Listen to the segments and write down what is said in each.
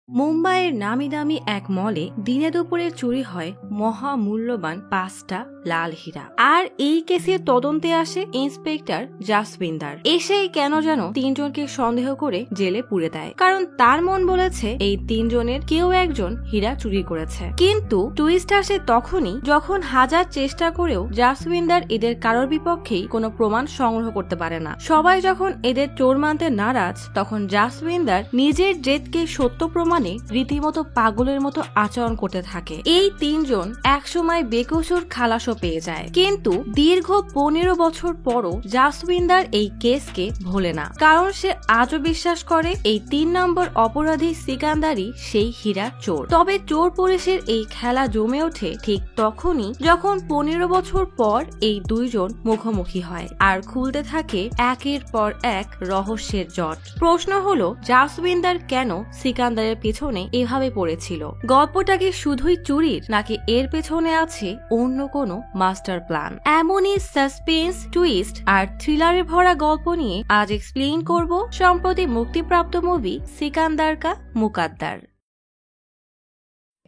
মুম্বাইয়ের নামি দামি এক মলে দিনে দুপুরে চুরি হয় মহামূল্যবান 5টা লাল হীরা। আর এই কেসের তদন্তে আসে ইন্সপেক্টর জাসবিন্দার। এসেই কেন যেন 3 জনকে সন্দেহ করে জেলে পুরে দেয়, কারণ তার মন বলেছে এই 3 জনের কেউ একজন হীরা চুরি করেছে। কিন্তু টুইস্ট আসে তখনই যখন হাজার চেষ্টা করেও জাসবিন্দার এদের কারোর বিপক্ষেই কোনো প্রমাণ সংগ্রহ করতে পারে না। সবাই যখন এদের চোর মানতে নারাজ, তখন জাসবিন্দার নিজের জেদকে সত্য প্রমাণে রীতিমতো পাগলের মতো আচরণ করতে থাকে। এই 3 জন একসময় বেকসুর খালাসও পেয়ে যায়, কিন্তু দীর্ঘ 15 বছর পরও জাসবিন্দার এই কেসকে ভোলে না, কারণ সে আজও বিশ্বাস করে এই 3 নম্বর অপরাধী সিকান্দারই সেই হীরা চোর। তবে চোর পুলিশের এই খেলা জমে ওঠে ঠিক তখনই যখন 15 বছর পর এই 2 জন মুখোমুখি হয় আর খুলতে থাকে একের পর এক রহস্যের জট। প্রশ্ন হলো, জাসবিন্দার কেন সিকান্দারের পেছনে এভাবে পড়েছিল? গল্পটা কি শুধুই চুরির, নাকি এর পেছনে আছে অন্য কোনো মাস্টার প্ল্যান? এমনই সাসপেন্স, টুইস্ট আর থ্রিলারে ভরা গল্প নিয়ে আজ এক্সপ্লেইন করব সম্প্রতি মুক্তিপ্রাপ্ত মুভি সিকান্দার কা মুকাদ্দার।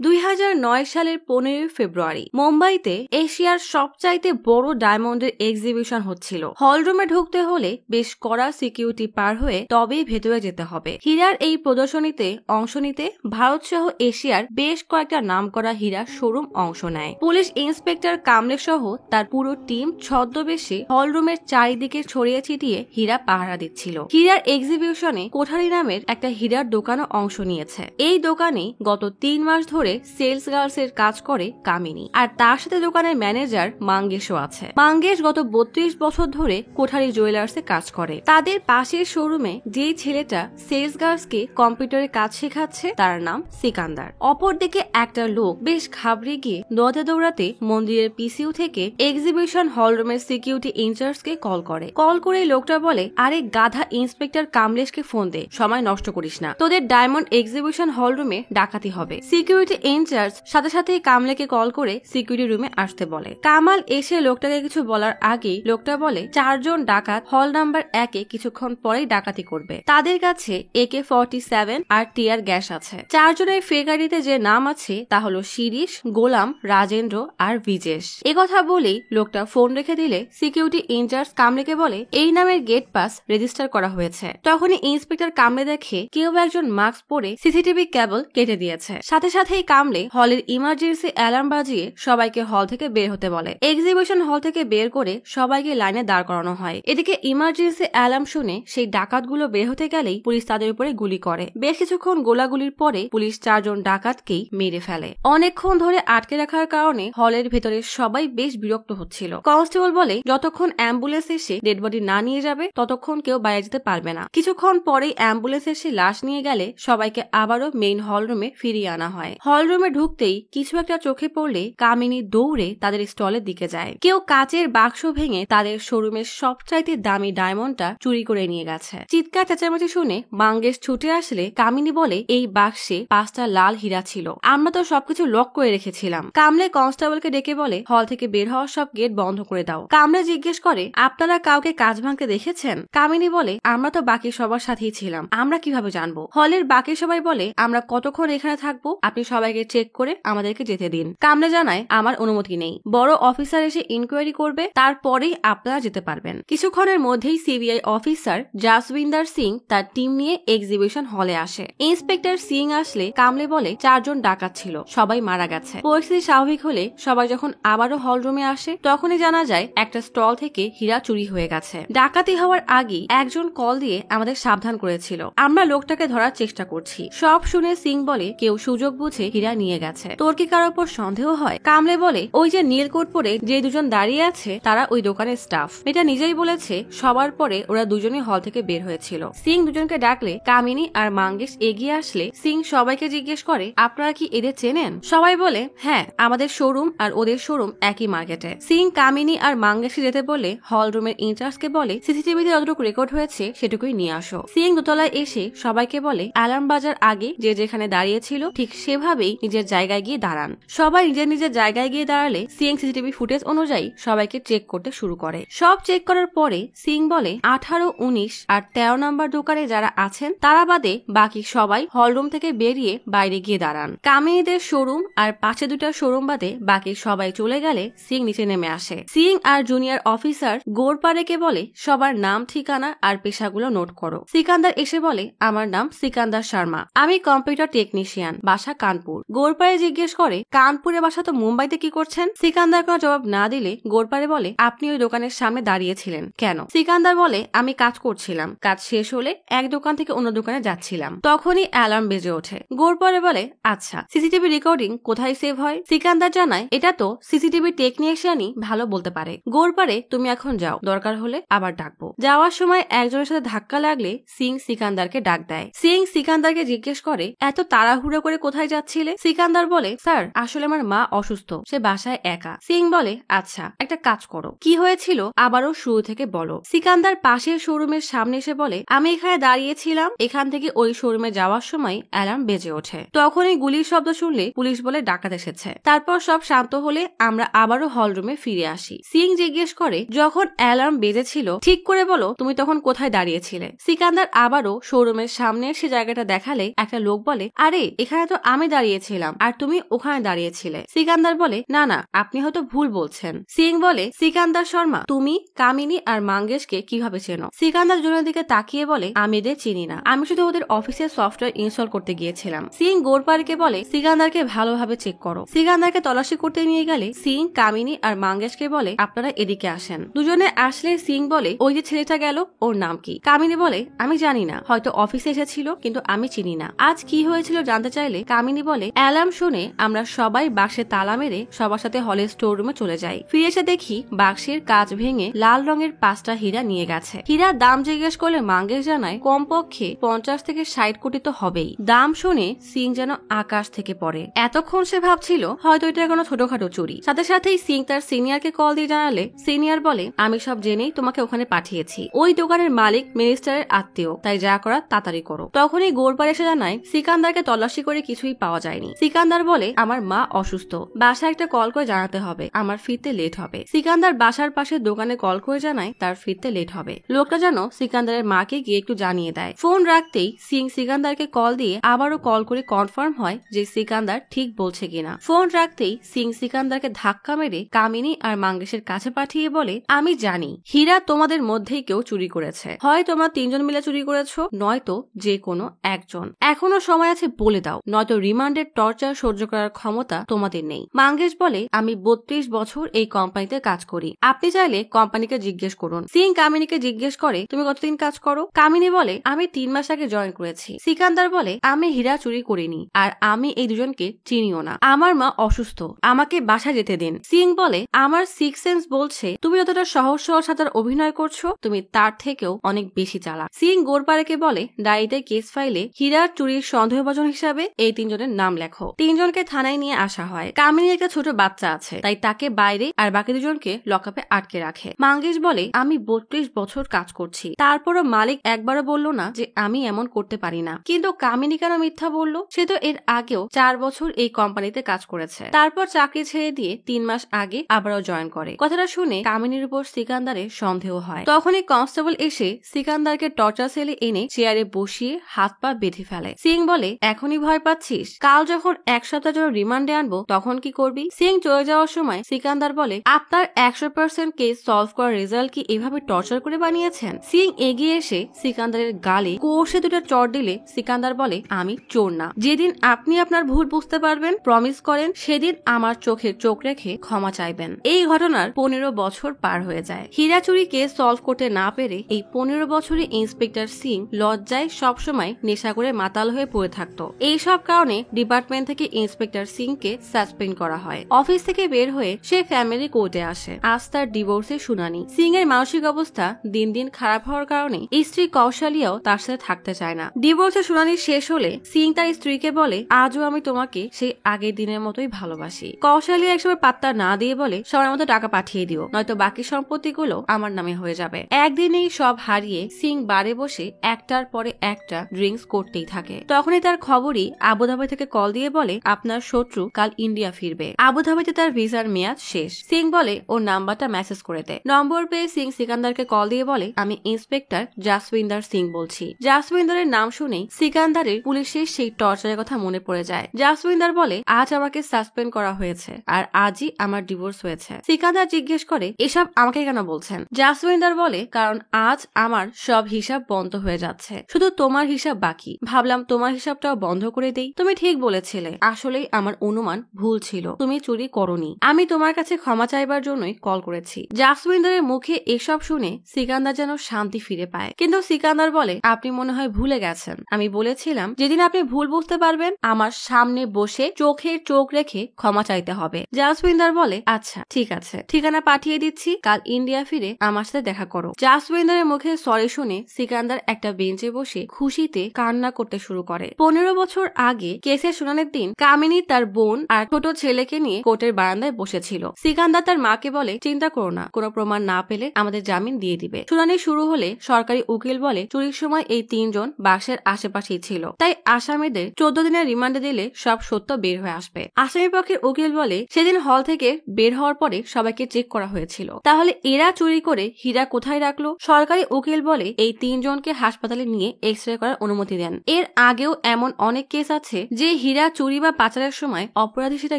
2009 সালের 15 ফেব্রুয়ারি মুম্বাইতে এশিয়ার সবচাইতে বড় ডায়মন্ডের এক্সিবিশন হচ্ছিল। হলরুমে ঢুকতে হলে বেশ কড়া সিকিউরিটি পার হয়ে তবেই ভেতরে যেতে হবে। হীরার এই প্রদর্শনীতে অংশ নিতে ভারত সহ এশিয়ার বেশ কয়েকটা নামকরা হীরা শোরুম অংশ নেয়। পুলিশ ইন্সপেক্টর কামলে সহ তার পুরো টিম ছদ্মবেশে হলরুমের চারিদিকে ছড়িয়ে ছিটিয়ে হীরা পাহারা দিচ্ছিল। হীরার এক্সিবিশনে কোঠারি নামের একটা হীরার দোকানও অংশ নিয়েছে। এই দোকানে গত 3 মাস ধরে সেলস গার্লস এর কাজ করে কামিনী, আর তার সাথে দোকানের ম্যানেজার মাঙ্গেশও আছে। মাঙ্গেশ গত 32 বছর ধরে কোঠারি জুয়েলার্স এ কাজ করে। তাদের পাশের শোরুমে যেই ছেলেটা সেলস গার্লস কে কম্পিউটারে কাজ শেখাচ্ছে তার নাম সিকান্দার। অপরদিকে একটা লোক বেশ ঘাবড়ে গিয়ে দৌড়াতে মন্দিরের পিসিউ থেকে এক্সিবিশন হলরুমের সিকিউরিটি ইনচার্জ কে কল করে লোকটা বলে, আরে গাধা, ইন্সপেক্টর কামলেশকে ফোন দে, সময় নষ্ট করিস না, তোদের ডায়মন্ড এক্সিবিশন হলরুমে ডাকাতি হবে। সিকিউরিটি ইনচার্জ সাথে সাথেই কামলেকে কল করে সিকিউরিটি রুমে আসতে বলে। কামাল এসে লোকটাকে কিছু বলার আগেই লোকটা বলে 4 জন ডাকাত হল নাম্বার 1-এ কিছুক্ষণ পরেই ডাকাতি করবে। তাদের কাছে AK-47 আর টিয়ার গ্যাস আছে। 4 জনের ফেকারিতে যে নাম আছে তা হলো শিরিশ, গোলাম, রাজেন্দ্র আর বিজেশ। একথা বলেই লোকটা ফোন রেখে দিলে সিকিউরিটি ইনচার্জ কামলেকে বলে, এই নামের গেট পাস রেজিস্টার করা হয়েছে। তখনই ইন্সপেক্টর কামলে দেখে কেউ একজন মাস্ক পরে সিসিটিভি কেবল কেটে দিয়েছে। সাথে সাথেই কামলে হলের ইমার্জেন্সি অ্যালার্ম বাজিয়ে সবাইকে হল থেকে বের হতে বলে। এক্সিবিশন হল থেকে বের করে সবাইকে লাইনে দাঁড় করানো হয়। এদিকে ইমার্জেন্সি অ্যালার্ম শুনে সেই ডাকাতগুলো বের হতে গেলেই পুলিশ তাদের উপরে গুলি করে। বেশ কিছুক্ষণ গোলাগুলির পরে পুলিশ 4 জন ডাকাতকেই মেরে ফেলে। অনেকক্ষণ ধরে আটকে রাখার কারণে হলের ভেতরে সবাই বেশ বিরক্ত হচ্ছিল। কনস্টেবল বলে, যতক্ষণ অ্যাম্বুলেন্স এসে ডেড বডি না নিয়ে যাবে ততক্ষণ কেউ বাইরে যেতে পারবে না। কিছুক্ষণ পরেই অ্যাম্বুলেন্স এসে লাশ নিয়ে গেলে সবাইকে আবারও মেইন হলরুমে ফিরিয়ে আনা হয়। হলরুমে ঢুকতেই কিছু একটা চোখে পড়লে কামিনী দৌড়ে তাদের স্টলের দিকে যায়। কেউ কাচের বাক্স ভেঙে তাদের শোরুমের সবচাইতে দামি ডায়মন্ডটা চুরি করে নিয়ে গেছে। চিৎকার চেঁচামেচি শুনে মাঙ্গেশ ছুটে আসলে কামিনী বলে, এই বাক্সে 5টা লাল হীরা ছিল, আমরা তো সবকিছু লক করে রেখেছিলাম। কামলে কনস্টেবলকে ডেকে বলে, হল থেকে বের হওয়ার সব গেট বন্ধ করে দাও। কামলে জিজ্ঞেস করে, আপনারা কাউকে কাজ ভাঙতে দেখেছেন? কামিনী বলে, আমরা তো বাকি সবার সাথেই ছিলাম, আমরা কিভাবে জানবো? হলের বাকি সবাই বলে, আমরা কতক্ষণ এখানে থাকবো, আপনি সবাইকে চেক করে আমাদেরকে যেতে দিন। কামলে জানায়, আমার অনুমতি নেই, বড় অফিসার এসে ইনকোয়ারি করবে, তারপরেই আপনারা যেতে পারবেন। কিছুক্ষণের মধ্যেই সিবিআই অফিসার জাসবিন্দার সিং তার টিম নিয়ে এক্সিবিশন হলে আসে। ইন্সপেক্টর সিং আসলে কামলে বলে, 4 জন ডাকাত ছিল, সবাই মারা গেছে। পরিস্থিতি স্বাভাবিক হলে সবাই যখন আবারও হল রুমে আসে তখনই জানা যায় একটা স্টল থেকে হীরা চুরি হয়ে গেছে। ডাকাতি হওয়ার আগেই একজন কল দিয়ে আমাদের সাবধান করেছিল, আমরা লোকটাকে ধরার চেষ্টা করছি। সব শুনে সিং বলে, কেউ সুযোগ বুঝে হীরা নিয়ে গেছে, তোর কি কারোর উপর সন্দেহ হয়? কামলে বলে, ওই যে নীল কোট পরে যে 2 জন দাঁড়িয়ে আছে তারা ওই দোকানের স্টাফ। এটা নিজেই বলেছে, সবার পরে ওরা দুজনই হল থেকে বের হয়েছিল। সিং দুজনকে ডাকলে কামিনী আর মাঙ্গেশ এগিয়ে আসলে সিং সবাইকে জিজ্ঞেস করে, আপনারা কি এদের চেনেন? সবাই বলে, হ্যাঁ, আমাদের শোরুম আর ওদের শোরুম একই মার্কেটে। সিং কামিনী আর মাঙ্গেশকে যেতে বলে হল রুমের ইনচার্জকে বলে, সিসিটিভিতে যতটুকু রেকর্ড হয়েছে সেটুকুই নিয়ে আসো। সিং দোতলায় এসে সবাইকে বলে, অ্যালার্ম বাজার আগে যে যেখানে দাঁড়িয়ে ছিল ঠিক সেভাবে স্বাভাবিকভাবেই নিজের জায়গায় গিয়ে দাঁড়ান। সবাই নিজের নিজের জায়গায় গিয়ে দাঁড়ালে সিং সিসিটিভি ফুটেজ অনুযায়ী সবাইকে চেক করতে শুরু করে। সব চেক করার পরে সিং বলে 18, 19 আর 13 নম্বর দোকানে যারা আছেন তারা বাদে বাকি সবাই হলরুম থেকে বেরিয়ে বাইরে গিয়ে দাঁড়ান। কামিনীদের শোরুম আর পাশে দুটা শোরুম বাদে বাকি সবাই চলে গেলে সিং নিচে নেমে আসে। সিং আর জুনিয়র অফিসার গোরপারেকে বলে সবার নাম, ঠিকানা আর পেশাগুলো নোট করো। সিকান্দার এসে বলে আমার নাম সিকান্দার শর্মা, আমি কম্পিউটার টেকনিশিয়ান, বাসা কানপুর। গোরপারে জিজ্ঞেস করে কানপুরে বাসা তো মুম্বাইতে কি করছেন? সিকান্দার কোনো জবাব না দিলে গোরপারে বলে আপনি ওই দোকানের সামনে দাঁড়িয়েছিলেন কেন? সিকান্দার বলে আমি কাজ করছিলাম, কাজ শেষ হলে এক দোকান থেকে অন্য দোকানে যাচ্ছিলাম, তখনই অ্যালার্ম বেজে ওঠে। গোরপারে বলে আচ্ছা, সিসিটিভি রেকর্ডিং কোথায় সেভ হয়? সিকান্দার জানায় এটা তো সিসিটিভি টেকনিশিয়ানই ভালো বলতে পারে। গোরপারে তুমি এখন যাও, দরকার হলে আবার ডাকবো। যাওয়ার সময় একজনের সাথে ধাক্কা লাগলে সিং সিকান্দারকে ডাক দেয়। সিং সিকান্দারকে জিজ্ঞেস করে এত তাড়াহুড়ো করে কোথায় যাচ্ছিলে? সিকান্দার বলে স্যার আসলে আমার মা অসুস্থ, সে বাসায় একা। সিং বলে আচ্ছা একটা কাজ করো, কি হয়েছিল আবারও শুরু থেকে বলো। সিকান্দার পাশের শোরুমের সামনে এসে বলে আমি এখানে দাঁড়িয়েছিলাম, এখান থেকে ওই শোরুমে যাওয়ার সময় অ্যালার্ম বেজে ওঠে, তখনই গুলির শব্দ শুনলে পুলিশ বলে ডাকাত এসেছে। তারপর সব শান্ত হলে আমরা আবারও হলরুমে ফিরে আসি। সিং জিজ্ঞেস করে যখন অ্যালার্ম বেজেছিল ঠিক করে বলো তুমি তখন কোথায় দাঁড়িয়েছিলে? সিকান্দার আবারও শোরুমের সামনের সে জায়গাটা দেখালে একটা লোক বলে আরে এখানে তো আমি দাঁড়িয়েছিলাম আর তুমি ওখানে দাঁড়িয়েছিলে। সিকান্দার বলে না না আপনি হয়তো ভুল বলছেন। সিং বলে সিকান্দার শর্মা তুমি কামিনী আর মাঙ্গেশকে কিভাবে চেনো? সিকান্দার জনের দিকে তাকিয়ে বলে আমি এদের চিনি না, আমি শুধু ওদের অফিসের সফটওয়্যার ইনস্টল করতে গিয়েছিলাম। সিং গোরপারকে বলে সিকান্দারকে ভালোভাবে চেক করো। সিকান্দারকে তল্লাশি করতে নিয়ে গেলে সিং কামিনী আর মাঙ্গেশকে বলে আপনারা এদিকে আসেন। দুজনে আসলে সিং বলে ওই যে ছেলেটা গেল ওর নাম কি? কামিনী বলে আমি জানি না, হয়তো অফিসে এসেছিল কিন্তু আমি চিনি না। আজ কি হয়েছিল জানতে চাইলে কামিনী বলে অ্যালার্ম শুনে আমরা সবাই বাক্সে তালা মেরে সবার সাথে হলের স্টোর রুমে চলে যাই। ফিরে এসে দেখি বাক্সের কাঁচ ভেঙে লাল রঙের 5টা হীরা নিয়ে গেছে। হীরার দাম জিজ্ঞেস করলে মাঙ্গেশ জানায় কমপক্ষে 50 থেকে 60 কোটি তো হবেই। দাম শুনে সিং যেন আকাশ থেকে পড়ে। এতক্ষণ সে ভাবছিল হয়তো এটা কোনো ছোটখাটো চুরি। সাথে সাথেই সিং তার সিনিয়রকে কল দিয়ে জানালে সিনিয়র বলে আমি সব জেনেই তোমাকে ওখানে পাঠিয়েছি, ওই দোকানের মালিক মিনিস্টারের আত্মীয়, তাই যা করার তাড়াতাড়ি করো। তখনই গোরপার এসে জানায় সিকান্দারকে তল্লাশি করে কিছুই পাওয়া যায়নি। সিকান্দার বলে আমার মা অসুস্থ, বাসায় একটা কল করে জানাতে হবে, আমার ফিরতে লেট হবে। সিকান্দার বাসার পাশে দোকানে কল করে জানায় তার ফিরতে লেট হবে। লোকটা যেন সিকান্দারের মাকে গিয়ে একটু জানিয়ে দেয়। ফোন রাখতেই সিং সিকান্দারকে কল দিয়ে আবারও কল করে কনফার্ম হয় যে সিকান্দার ঠিক বলছে কিনা। ফোন রাখতেই সিং সিকান্দারকে ধাক্কা মেরে কামিনী আর মাঙ্গেশের কাছে পাঠিয়ে বলে আমি জানি হীরা তোমাদের মধ্যেই কেউ চুরি করেছে, হয় তোমরা 3 জন মিলে চুরি করেছো, নয়তো যে কোনো একজন। এখনো সময় আছে বলে দাও, নয়তো রিমান্ডের টর্চার সহ্য করার ক্ষমতা তোমাদের নেই। মাঙ্গেশ বলে আমি 32 বছর এই কোম্পানিতে কাজ করি, আপনি চাইলে কোম্পানিকে জিজ্ঞেস করুন। সিং কামিনীকে জিজ্ঞেস করে তুমি কতদিন কাজ করো? কামিনী বলে আমি 3 মাস আগে জয়েন করেছি। সিকান্দার বলে আমি হীরা চুরি করিনি আর আমি এই দুজনকে চিনিও না, আমার মা অসুস্থ, আমাকে বাসা যেতে দিন। সিং বলে আমার সিক্স সেন্স বলছে তুমি যতটা সহজ সহজ সাঁতার অভিনয় করছো তুমি তার থেকেও অনেক বেশি চালাক। সিং গোরপারেকে বলে ডায়েরিতে কেস ফাইলে হীরার চুরির সন্দেহভাজন হিসাবে এই 3 জনের নাম লেখো। 3 জনকে থানায় নিয়ে আসা হয়। কামিনীর একটা ছোট বাচ্চা আছে তাই তাকে বাইরে আর বাকি 2 জনকে লকআপে আটকে রাখে। মাঙ্গেশ বলে আমি 32 বছর কাজ করছি, তারপরও মালিক একবারও বললো না যে আমি এমন করতে পারি না, কিন্তু কামিনী কেন মিথ্যা বললো? সে তো এর আগেও 4 বছর এই কোম্পানিতে কাজ করেছে, তারপর চাকরি ছেড়ে দিয়ে 3 মাস আগে আবারও জয়েন করে। কথাটা শুনে কামিনীর উপর সিকান্দারের সন্দেহ হয়। তখনই কনস্টেবল এসে সিকান্দারকে টর্চার সেলে এনে চেয়ারে বসিয়ে হাত পা বেঁধে ফেলে। সিং বলে এখনই ভয় পাচ্ছিস? কাল যখন 1 সপ্তাহ জন্য রিমান্ডে আনবো তখন কি করবি? সিং চলে যাওয়ার সময় সিকান্দার বলে আপনার 100% কেস সলভ করার রেজাল্ট কি এভাবে টর্চার করে বানিয়েছেন? সিং এগিয়ে এসে সিকান্দারের গালে কষে 2টা চড় দিলে সিকান্দার বলে আমি চোর না, যেদিন আপনি আপনার ভুল বুঝতে পারবেন প্রমিস করেন সেদিন আমার চোখে চোখ রেখে ক্ষমা চাইবেন। এই ঘটনার 15 বছর পার হয়ে যায়। হীরা চুরি কেস সলভ করতে না পেরে এই 15 বছরে ইন্সপেক্টর সিং লজ্জায় সবসময় নেশা করে মাতাল হয়ে পড়ে থাকতো। এই সব কারণে ডিপার্টমেন্ট থেকে ইন্সপেক্টর সিং কে সাসপেন্ড করা হয়। অফিস থেকে বের হয়ে সে ফ্যামিলি কোর্টে আসে। আজ তার ডিভোর্সের শুনানি। সিং এর মানসিক অবস্থা দিন দিন খারাপ হওয়ার কারণে স্ত্রী কৌশালিয়াও তার সাথে থাকতে চায় না। ডিভোর্সের শুনানি শেষ হলে সিং তার স্ত্রীকে বলে আজও আমি তোমাকে সেই আগের দিনের মতোই ভালোবাসি। কৌশালিয়া একসময় পাত্তা না দিয়ে বলে সময় মতো টাকা পাঠিয়ে দিও, নয়তো বাকি সম্পত্তিগুলো আমার নামে হয়ে যাবে। একদিনেই সব হারিয়ে সিং বারে বসে একটার পরে একটা ড্রিঙ্কস করতেই থাকে। তখনই তার খবরই আবুধাবি থেকে কল দিয়ে বলে আপনার শত্রু কাল ইন্ডিয়া ফিরবে, আবুধাবিতে তার ভিসার মেয়াদ শেষ। সিং বলে ওর নাম্বারটা মেসেজ করে দে। নম্বর পেয়ে সিং সিকান্দারকে কল দিয়ে বলে আমি ইন্সপেক্টর জাসবিন্দার সিং বলছি। জাসবিন্দারের নাম শুনেই সিকান্দারের পুলিশের সেই টর্চারের কথা মনে পড়ে যায়। জাসবিন্দার বলে আজ আমাকে সাসপেন্ড করা হয়েছে আর আজই আমার ডিভোর্স হয়েছে। সিকান্দার জিজ্ঞেস করে এসব আমাকে কেন বলছেন? জাসবিন্দার বলে কারণ আজ আমার সব হিসাব বন্ধ হয়ে যাচ্ছে, শুধু তোমার হিসাব বাকি, ভাবলাম তোমার হিসাবটাও বন্ধ করে দেই। তুমি ঠিক বলেছিলে, আসলেই আমার অনুমান ভুল ছিল, তুমি চুরি করোনি। আমি তোমার কাছে ক্ষমা চাইবার জন্যই কল করেছি। জাসবিন্দারের মুখে এসব শুনে সিকান্দার যেন শান্তি ফিরে পায়, কিন্তু সিকান্দার বলে আপনি মনে হয় ভুলে গেছেন, আমি বলেছিলাম যেদিন আপনি ভুল বুঝতে পারবেন আমার সামনে বসে চোখে চোখ রেখে ক্ষমা চাইতে হবে। জাসবিন্দার বলে আচ্ছা ঠিক আছে, ঠিকানা পাঠিয়ে দিচ্ছি, কাল ইন্ডিয়া ফিরে আমার সাথে দেখা করো। জাসবিন্দারের মুখে সরি শুনে সিকান্দার একটা বেঞ্চে বসে খুশিতে কান্না করতে শুরু করে। 15 বছর আগে কেসের শুনানির দিন কামিনী তার বোন আর ছোট ছেলেকে নিয়ে কোর্টের বারান্দায় বসেছিল। সিকান্দার তার মাকে বলে চিন্তা করো না, কোনো প্রমাণ না পেলে আমাদের জামিন দিয়ে দিবে। শুনানি শুরু হলে সরকারি উকিল বলে চুরির সময় এই 3 জন বাক্সের আশেপাশেই ছিল, তাই আসামিদের 14 দিনের রিমান্ডে দিলে সব সত্য বের হয়ে আসবে। আসামি পক্ষের উকিল বলে সেদিন হল থেকে বের হওয়ার পরে সবাইকে চেক করা হয়েছিল, তাহলে এরা চুরি করে হীরা কোথায় রাখলো? সরকারি উকিল বলে এই 3 জনকে হাসপাতালে নিয়ে এক্স-রে করার অনুমতি দেন। এর আগেও এমন অনেক কেস আছে যে হীরা চুরি বা পাচারের সময় অপরাধী সেটা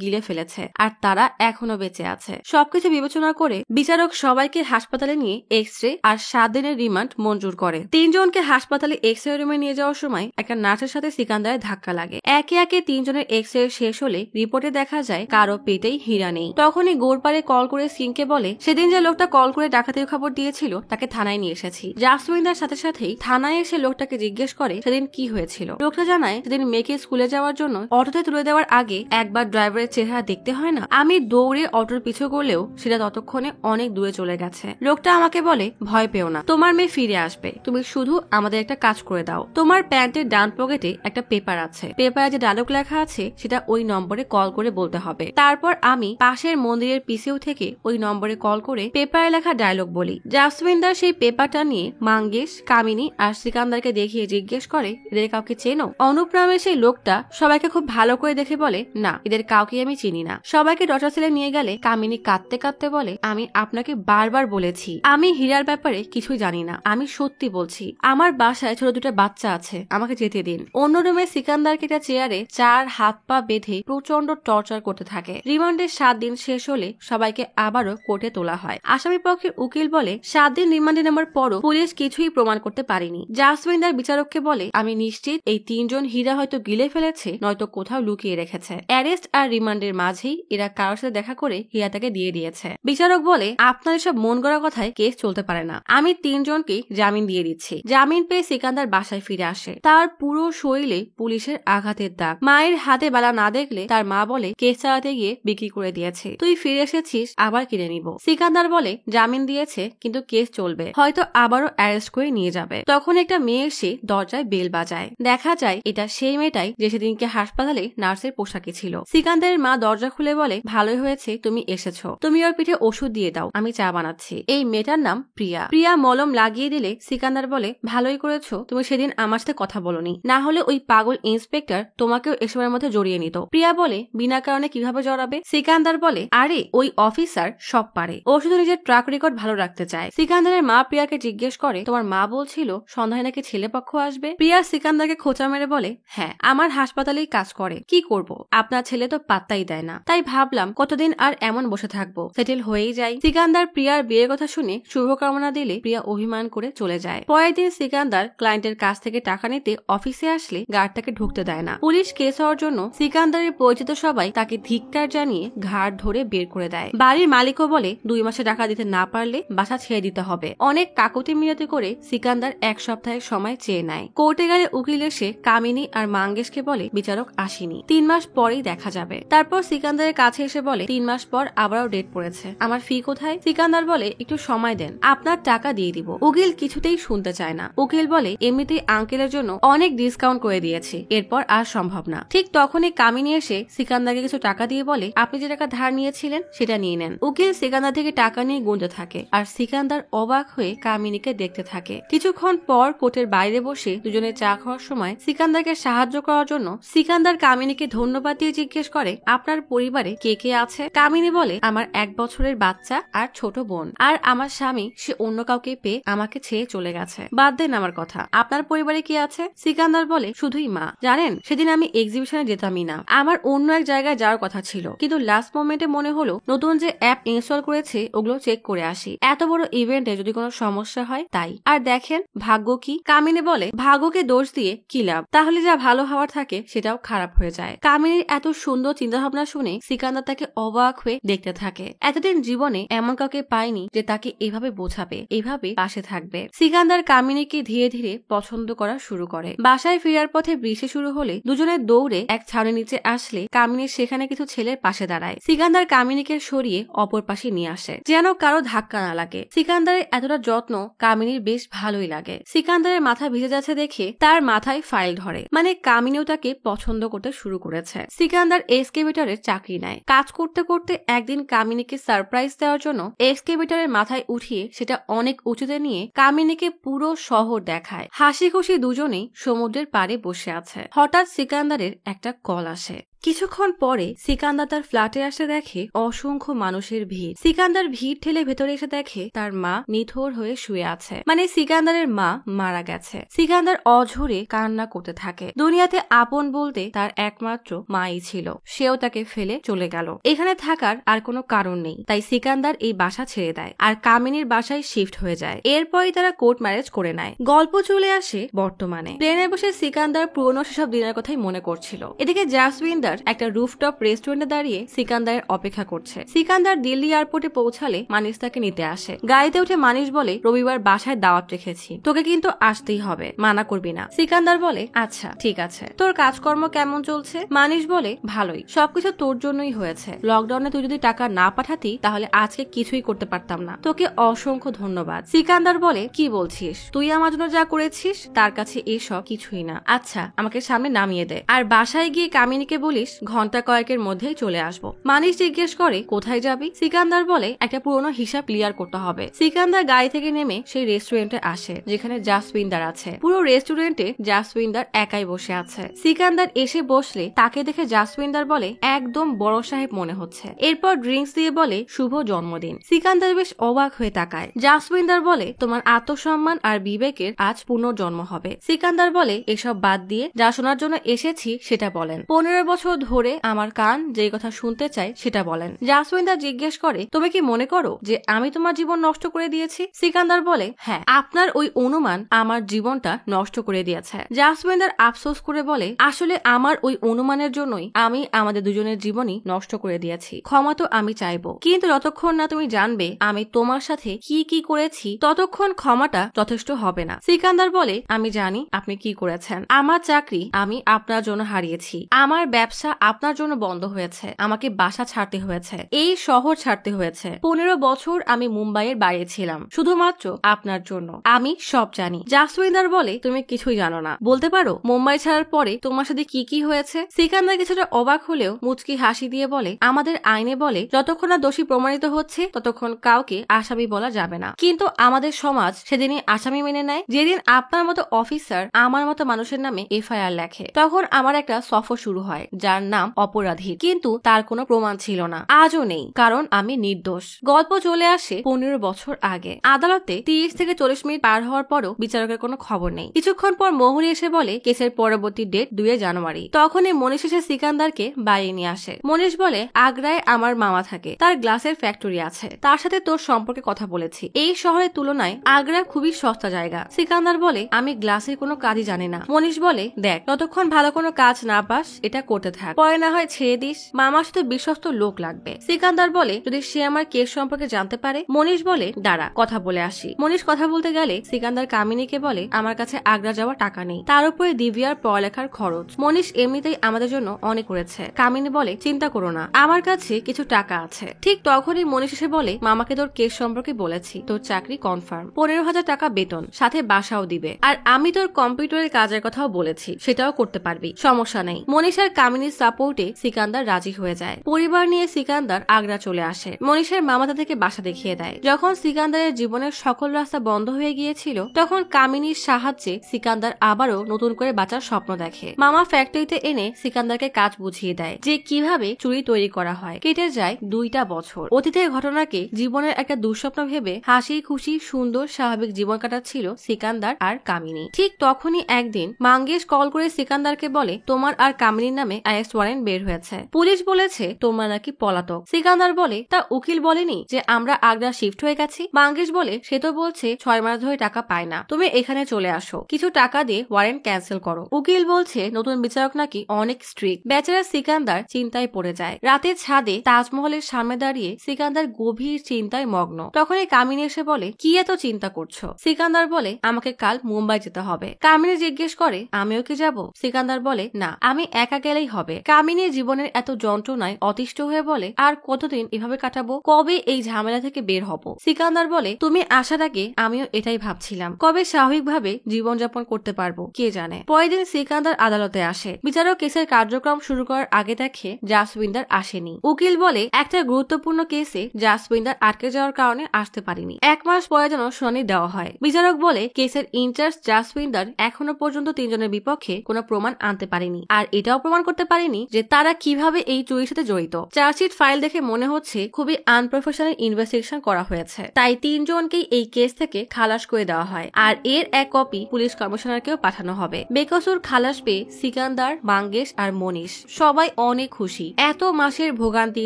গিলে ফেলেছে আর তারা এখনো বেঁচে আছে। সবকিছু বিবেচনা করে বিচারক সবাইকে হাসপাতালে নিয়ে এক্স-রে আর 7 দিনের রিমান্ড মঞ্জুর করে। 3 জনকে হাসপাতালে এক্স-রে রুমে নিয়ে যাওয়ার সময় একটা নার্সের সাথে সিকান্দারের ধাক্কা লাগে। একে একে 3 জনের এক্স-রে শেষ হলে রিপোর্টে দেখা যায় কারো পেটেই হীরা নেই। তখনই গোরপাড়ে কল করে সিংকে বলে সেদিন যে লোকটা কল করে ডাকাতির খবর দিয়েছিল তাকে থানায় নিয়ে এসেছি। জাসমিন্দার সাথে সাথেই থানায় এসে লোকটাকে জিজ্ঞেস করে সেদিন কি হয়েছিল। লোকটা জানায় সেদিন মেয়েকে স্কুলে যাওয়ার জন্য অটোতে তুলে দেওয়ার আগে একবার ড্রাইভারের চেহারা দেখতে হয় না, আমি দৌড়ে অটোর পিছু করলেও সেটা ততক্ষণে অনেক দূরে চলে গেছে। লোকটা আমাকে বলে ভয় পেও না, তোমার মেয়ে ফিরে আসবে, তুমি শুধু আমাদের একটা কাজ করে দাও। তোমার প্যান্টের ডান পকেটে একটা পেপার আছে, পেপারে যে ডায়লগ লেখা আছে সেটা ওই নম্বরে কল করে বলতে হবে। তারপর আমি পাশের মন্দিরের পিছেও থেকে ওই নম্বরে কল করে পেপারে লেখা ডায়লগ বলি। জাসমিন্দার সেই পেপারটা নিয়ে মাঙ্গেশ, কামিনী আর সিকান্দারকে দেখিয়ে জিজ্ঞেস করে এদের কাউকে চেনো? অনুপ নামের সেই লোকটা সবাইকে খুব ভালো করে দেখে বলে না, এদের কাউকে আমি চিনি না। সবাইকে ডটার সেলে নিয়ে গেলে কামিনী কাঁদতে কাঁদতে বলে আমি আপনাকে বারবার বলেছি আমি হীরার ব্যাপারে কিছুই জানি না, আমি সত্যি বলছি, আমার বাসায় ছোট 2টা বাচ্চা আছে, আমাকে যেতে দিন। অন্য রুমে সিকান্দারকে একটা চেয়ারে 4 হাত পা বেঁধে প্রচন্ড টর্চার করতে থাকে। রিমান্ডের 7 দিন শেষ হলে সবাইকে আবারও কোর্টে তোলা হয়। আসামি পক্ষের উকিল বলে 7 দিন রিমান্ডে নেওয়ার পরও পুলিশ কিছুই প্রমাণ করতে পারেনি। জাসমিন্দার বিচারককে বলে আমি নিশ্চিত এই 3 জন হীরা হয়তো গিলে ফেলেছে, নয়তো কোথাও লুকিয়ে রেখেছে। অ্যারেস্ট আর রিমান্ডের মাঝেই এরা কারোর সাথে দেখা করে হীরাটাকে দিয়ে দিয়েছে। বিচারক বলে আপনার এসব মন গড়া কথায় কেস চলতে পারে না, আমি 3 জনকে জামিন দিয়ে দিচ্ছি। জামিন পেয়ে সিকান্দার বাসায় ফিরে আসে। তার পুরো শরীরে পুলিশের আঘাতের দাগ। মায়ের হাতে বালা না দেখলে তার মা বলে কেস চালাতে গিয়ে বিক্রি করে দিয়েছে, তুই ফিরে এসেছিস আবার কিনে নিব। সিকান্দার বলে জামিন দিয়েছে কিন্তু কেস চলবে, হয়তো আবারও অ্যারেস্ট করে নিয়ে যাবে। তখন একটা মেয়ে এসে দরজায় বেল বাজায়। দেখা যায় এটা সেই মেয়েটাই যে সেদিনকে হাসপাতালে নার্সের পোশাকে ছিল। সিকান্দারের মা দরজা খুলে বলে ভালোই হয়েছে তুমি এসেছো, তুমি ওর পিঠে ওষুধ দিয়ে দাও, আমি চা বানাচ্ছি। এই মেয়েটার নাম প্রিয়া। প্রিয়া মলম লাগিয়ে দিলে সিকান্দার বলে ভালোই করেছো, তুমি সেদিন আমার সাথে কথা বলোনি, না হলে ওই পাগল ইন্সপেক্টর তোমাকেও এসবের মধ্যে জড়িয়ে নিত। প্রিয়া বলে বিনা কারণে কিভাবে জড়াবে? সিকান্দার বলে আরে ওই অফিসার সব পারে, ও শুধু নিজের ট্র্যাক রেকর্ড ভালো রাখতে চায়। সিকান্দারের মা প্রিয়াকে জিজ্ঞেস করে তোমার মা বলছিল সন্ধ্যায় নাকি ছেলে পক্ষ আসবে। প্রিয়া সিকান্দারকে খোঁচা মেরে বলে হ্যাঁ, আমার হাসপাতালেই কাজ করে, কি করব, আপনার ছেলে তো পাত্তাই দেয় না, তাই ভাবলাম কতদিন আর এমন বসে থাকবো, সেটেল হয়েই যাই। সিকান্দার প্রিয়ার বিয়ের কথা শুনে শুভকামনা দিলে প্রিয়া অভিমান করে চলে যায়। পরের দিন সিকান্দার ক্লায়েন্টের কাছ থেকে টাকা নিতে অফিসে আসলে গার্ডটাকে ঢুকতে দেয় না। পুলিশ কেস হওয়ার জন্য সিকান্দারের পরিচিত সবাই তাকে ধিক্কার জানিয়ে ঘাড় ধরে বের করে দেয়। বাড়ির মালিকও বলে 2 মাসে টাকা দিতে না পারলে বাসা ছেড়ে দিতে হবে। অনেক কাকুতি মিনতি করে সিকান্দার 1 সপ্তাহের সময় চেয়ে নেয়। কোর্টে গেলে উকিল এসে কামিনী আর মাঙ্গেশকে বলে বিচারক আসেনি, 3 মাস পরেই দেখা যাবে। তারপর সিকান্দারের কাছে এসে বলে 3 মাস পর আবারও ডেট পড়েছে, আমার ফি কোথায়? সিকান্দার বলে একটু সময় দেন, আপনার টাকা দিয়ে দিব। উকিল কিছুতেই শুনতে চায় না। উকিল বলে এমনিতেই আঙ্কেলের জন্য অনেক ডিসকাউন্ট করে দিয়েছি, এরপর আর সম্ভব না। ঠিক তখনই কামিনী এসে সিকান্দারকে কিছু টাকা দিয়ে বলে আপনি যে টাকা ধার নিয়েছিলেন সেটা নিয়ে নেন। উকিল সিকান্দার থেকে টাকা নিয়ে গুনতে থাকে আর সিকান্দার অবাক হয়ে কামিনীকে দেখতে থাকে। কিছুক্ষণ পর কোর্টের বাইরে বসে দুজনে চা খাওয়ার সময় সিকান্দারকে সাহায্য করার জন্য সিকান্দার কামিনীকে ধন্যবাদ দিয়ে জিজ্ঞেস করে, আপনার পরিবারে কে কে আছে? কামিনী বলে, আমার 1 বছরের বাচ্চা আর ছোট বোন, আর আমার স্বামী সে অন্য কাউকে পেয়ে আমাকে ছেড়ে চলে গেছে। বাদ দেন আমার কথা, আপনার পরিবারে কি আছে? সিকান্দার বলে, শুধুই মা। জানেন, সেদিন আমি এক্সিবিশনে যেতামই না, আমার অন্য এক জায়গায় যাওয়ার কথা ছিল, কিন্তু লাস্ট মোমেন্টে মনে হলো নতুন যে অ্যাপ ইনস্টল করেছে ওগুলো চেক করে আসি, এত বড় ইভেন্টে যদি কোনো সমস্যা হয় তাই। আর দেখেন ভাগ্য কি। কামিনী বলে, ভাগ্যকে দোষ দিয়ে কি লাভ, তাহলে যা ভালো হওয়ার থাকে সেটাও খারাপ হয়ে যায়। কামিনীর এত সুন্দর চিন্তা ভাবনা শুনে সিকান্দার তাকে অবাক হয়ে দেখতে থাকে। এতদিন জীবনে এমন কাউকে পায়নি যে তাকে এভাবে বোঝাবে, এভাবে পাশে থাকবে। সিকান্দার কামিনীকে ধীরে ধীরে পছন্দ করা শুরু করে। বাসায় ফেরার পথে বৃষ্টি শুরু হলে দুজনে দৌড়ে এক ছাউনির নিচে আসলে কামিনীর সেখানে কিছু ছেলের পাশে দাঁড়ায়। সিকান্দার কামিনীকে সরিয়ে অপর পাশে নিয়ে আসে যেন কারো ধাক্কা না লাগে। সিকান্দারের এতটা যত্ন কামিনীর বেশ ভালোই লাগে। সিকান্দারের মাথা ভিজে যাচ্ছে দেখে তার মাথায় ফাইল ধরে, মানে কামিনীও তাকে পছন্দ করতে শুরু করেছে। সিকান্দার এক্সকেভেটরের চাকরি নেয়। কাজ করতে করতে একদিন কামিনীকে সারপ্রাইজ দেওয়ার জন্য এক্সকেভেটরের মাথায় উঠিয়ে সেটা অনেক উঁচুতে নিয়ে কামিনীকে পুরো শহর দেখায়। হাসি খুশি দুজনেই সমুদ্রের পাড়ে বসে আছে। হঠাৎ সিকান্দারের একটা কল আসে। কিছুক্ষণ পরে সিকান্দার তার ফ্ল্যাটে আসে, দেখে অসংখ্য মানুষের ভিড়। সিকান্দার ভিড় ঠেলে ভেতরে এসে দেখে তার মা নিথর হয়ে শুয়ে আছে, মানে সিকান্দারের মা মারা গেছে। সিকান্দার অঝরে কান্না করতে থাকে। দুনিয়াতে আপন বলতে তার একমাত্র মাই ছিল, সেও তাকে ফেলে চলে গেল। এখানে থাকার আর কোনো কারণ নেই, তাই সিকান্দার এই বাসা ছেড়ে দেয় আর কামিনীর বাসায় শিফট হয়ে যায়। এরপরই তারা কোর্ট ম্যারেজ করে নেয়। গল্প চলে আসে বর্তমানে। প্লেনে বসে সিকান্দার পুরনো সেসব দিনের কথাই মনে করছিল। এদিকে জাসবিন্দার একটা রুফটপ রেস্টুরেন্টে দাঁড়িয়ে সিকান্দারের অপেক্ষা করছে। সিকান্দার দিল্লি এয়ারপোর্টে পৌঁছালে মানিশ তাকে নিতে আসে। গাড়িতে উঠে মানিশ বলে, রবিবার বাসায় দাওয়াত রেখেছি, তোকে কিন্তু আসতেই হবে, মানা করবি না। সিকান্দার বলে, আচ্ছা ঠিক আছে। তোর কাজকর্ম কেমন চলছে? মানিশ বলে, ভালোই, সবকিছু তোর জন্যই হয়েছে। লকডাউনে তুই যদি টাকা না পাঠাতি তাহলে আজকে কিছুই করতে পারতাম না, তোকে অসংখ্য ধন্যবাদ। সিকান্দার বলে, কি বলছিস? তুই আমার জন্য যা করেছিস তার কাছে এসব কিছুই না। আচ্ছা আমাকে সামনে নামিয়ে দে, আর বাসায় গিয়ে কামিনীকে বলিস ঘন্টা কয়েকের মধ্যেই চলে আসবো। মানিশ জিজ্ঞেস করে, কোথায় যাবি? সিকান্দার বলে, একটা পুরনো হিসাব ক্লিয়ার করতে হবে। সিকান্দার গাড়ি থেকে নেমে সেই রেস্টুরেন্টে আসে যেখানে জাসবিন্দার আছে। পুরো রেস্টুরেন্টে জাসবিন্দার একাই বসে আছে। সিকান্দার এসে বসলে তাকে দেখে জাসবিন্দার বলে, একদম বড় সাহেব মনে হচ্ছে। এরপর ড্রিঙ্কস দিয়ে বলে, শুভ জন্মদিন। সিকান্দার বেশ অবাক হয়ে তাকায়। জাসবিন্দার বলে, তোমার আত্মসম্মান আর বিবেকের আজ পুনর্জন্ম হবে। সিকান্দার বলে, এসব বাদ দিয়ে যা শোনার জন্য এসেছি সেটা বলেন। 15 বছর ধরে আমার কান যে কথা শুনতে চায় সেটা বলেন। জাসবিন্দার জিজ্ঞেস করে, তুমি কি মনে করো যে আমি তোমার জীবন নষ্ট করে দিয়েছি? সিকান্দার বলে, হ্যাঁ, আপনার ওই অনুমান আমার জীবনটা নষ্ট করে দিয়েছে। জাসবিন্দার আফসোস করে বলে, আসলে আমার ওই অনুমানের জন্যই আমি আমাদের দুজনের জীবনই নষ্ট করে দিয়েছি। ক্ষমা তো আমি চাইবো, কিন্তু যতক্ষণ না তুমি জানবে আমি তোমার সাথে কি কি করেছি ততক্ষণ ক্ষমাটা যথেষ্ট হবে না। সিকান্দার বলে, আমি জানি আপনি কি করেছেন। আমার চাকরি আমি আপনার জন্য হারিয়েছি, আমার ব্যবসা আপনার জন্য বন্ধ হয়েছে, আমাকে বাসা ছাড়তে হয়েছে, এই শহর ছাড়তে হয়েছে। 15 বছর আমি মুম্বাইয়ের বাইরে ছিলাম শুধুমাত্র আপনার জন্য। আমি সব জানি। জাসবিন্দার বলে, তুমি কিছুই জানো না। বলতে পারো মুম্বাই ছাড়ার পরে তোমার সাথে কি কি হয়েছে? সিকান্দার কিছুটা অবাক হলেও মুচকি হাসি দিয়ে বলে, আমাদের আইনে বলে যতক্ষণ না দোষী প্রমাণিত হচ্ছে ততক্ষণ কাউকে আসামি বলা যাবে না, কিন্তু আমাদের সমাজ সেদিনই আসামি মেনে নেয় যেদিন আপনার মতো অফিসার আমার মতো মানুষের নামে এফআইআর লেখে। তখন আমার একটা সফর শুরু হয় যার নাম অপরাধী, কিন্তু তার কোনো প্রমাণ ছিল না, আজও নেই, কারণ আমি নির্দোষ। গল্প চলে আসে 15 বছর আগে। আদালতে 30 থেকে 40 মিনিট পার হওয়ার পরও বিচারকের কোনো খবর নেই। কিছুক্ষণ পর মহুরি এসে বলে কেসের পরবর্তী ডেট 2 জানুয়ারি। তখনই মনীষ এসে সিকান্দারকে বাইরে নিয়ে আসে। মনীষ বলে, আগ্রায় আমার মামা থাকে, তার গ্লাসের ফ্যাক্টরি আছে, তার সাথে তোর সম্পর্কে কথা বলেছি। এই শহরের তুলনায় আগ্রা খুবই সস্তা জায়গা। সিকান্দার বলে, আমি গ্লাসের কোনো কাজই জানি না। মনীষ বলে, দেখ যতক্ষণ ভালো কোনো কাজ না পাস এটা করতে থাক, পরে না হয় ছেড়ে দিস, মামার সাথে বিশ্বস্ত লোক লাগবে। সিকান্দার বলে, যদি সে আমার কেস সম্পর্কে জানতে পারে? মনীষ বলে, দাঁড়া কথা বলে আসি। মনীষ কথা বলতে গেলে সিকান্দার কামিনীকে বলে, আমার কাছে আগ্রা যাওয়ার টাকা নেই, তার উপরে দিব্যার পড়ালেখার খরচ। মনীষ এমনিতেই আমাদের জন্য অনেক করেছে। কামিনী বলে, চিন্তা করো না, আমার কাছে কিছু টাকা আছে। ঠিক তখনই মনীষ এসে বলে, মামাকে তোর কেস সম্পর্কে বলেছি, তোর চাকরি কনফার্ম, 15,000 টাকা বেতন, সাথে বাসাও দিবে, আর আমি তোর কম্পিউটারের কাজের কথাও বলেছি, সেটাও করতে পারবি, সমস্যা নেই। মনীষ আর কামিনী মনীষের সাপোর্টে সিকান্দার রাজি হয়ে যায়। পরিবার নিয়ে সিকান্দার আগ্রা চলে আসে। মনীষের মামা তাদেরকে বাসা দেখিয়ে দেয়। যখন সিকান্দারের জীবনের সকল রাস্তা বন্ধ হয়ে গিয়েছিল তখন কামিনীর সাহায্যে সিকান্দার আবারও নতুন করে বাঁচার স্বপ্ন দেখে। মামা ফ্যাক্টরিতে এনে সিকান্দারকে কাজ বুঝিয়ে দেয় যে কিভাবে চুড়ি তৈরি করা হয়। কেটে যায় 2টা বছর। অতীতের ঘটনাকে জীবনের একটা দুঃস্বপ্ন ভেবে হাসি খুশি সুন্দর স্বাভাবিক জীবন কাটাচ্ছিল সিকান্দার আর কামিনী। ঠিক তখনই একদিন মাঙ্গেশ কল করে সিকান্দারকে বলে, তোমার আর কামিনীর নামে অ্যারেস্ট ওয়ারেন্ট বের হয়েছে। পুলিশ বলেছে তোমরা নাকি পলাতক। সিকান্দার বলে, তা উকিল বলেনি যে আমরা আগ্রা শিফট হয়ে গেছি? মাঙ্গেশ বলে, সে তো বলছে 6 মাস ধরে টাকা পায় না, তুমি এখানে চলে আসো, কিছু টাকা দিয়ে ওয়ারেন্ট ক্যান্সেল করো। উকিল বলছে নতুন বিচারক নাকি অনেক স্ট্রিক্ট। বেচারা সিকান্দার চিন্তায় পড়ে যায়। রাতে ছাদে তাজমহলের সামনে দাঁড়িয়ে সিকান্দার গভীর চিন্তায় মগ্ন। তখনই কামিনী এসে বলে, কি এত চিন্তা করছো? সিকান্দার বলে, আমাকে কাল মুম্বাই যেতে হবে। কামিনী জিজ্ঞেস করে, আমিও কি যাব? সিকান্দার বলে, না, আমি একা গেলেই হবে। কামিনী জীবনের এত যন্ত্রণায় অতিষ্ঠ হয়ে বলে, আর কতদিন এভাবে কাটাবো? কবে এই ঝামেলা থেকে বের হব? সিকান্দার বলে, তুমি আসার আগে আমিও এটাই ভাবছিলাম, কবে স্বাভাবিকভাবে জীবনযাপন করতে পারবো কে জানে। পরের দিন সিকান্দার আদালতে আসে। বিচারক কেসের কার্যক্রম শুরু করার আগে দেখে জাসবিন্দার আসেনি। উকিল বলে, একটা গুরুত্বপূর্ণ কেসে জাসবিন্দার আটকে যাওয়ার কারণে আসতে পারিনি, 1 মাস পরে যেন শুনানি দেওয়া হয়। বিচারক বলে, কেসের ইনচার্জ জাসবিন্দার এখনো পর্যন্ত 3 জনের বিপক্ষে কোনো প্রমাণ আনতে পারেনি, আর এটাও প্রমাণ করতে পারেনি যে তারা কিভাবে এই চুরির সাথে জড়িত। চার্জশিট ফাইল দেখে মনে হচ্ছে খুবই আনপ্রফেশনাল ইনভেস্টিগেশন করা হয়েছে, তাই 3 জনকেই এই কেস থেকে খালাস করে দেওয়া হয়, আর এর এক কপি পুলিশ কমিশনারকেও পাঠানো হবে। বেকসুর খালাস পেয়ে সিকান্দার, মাঙ্গেশ আর মনীষ সবাই অনেক খুশি। এত মাসের ভোগান্তি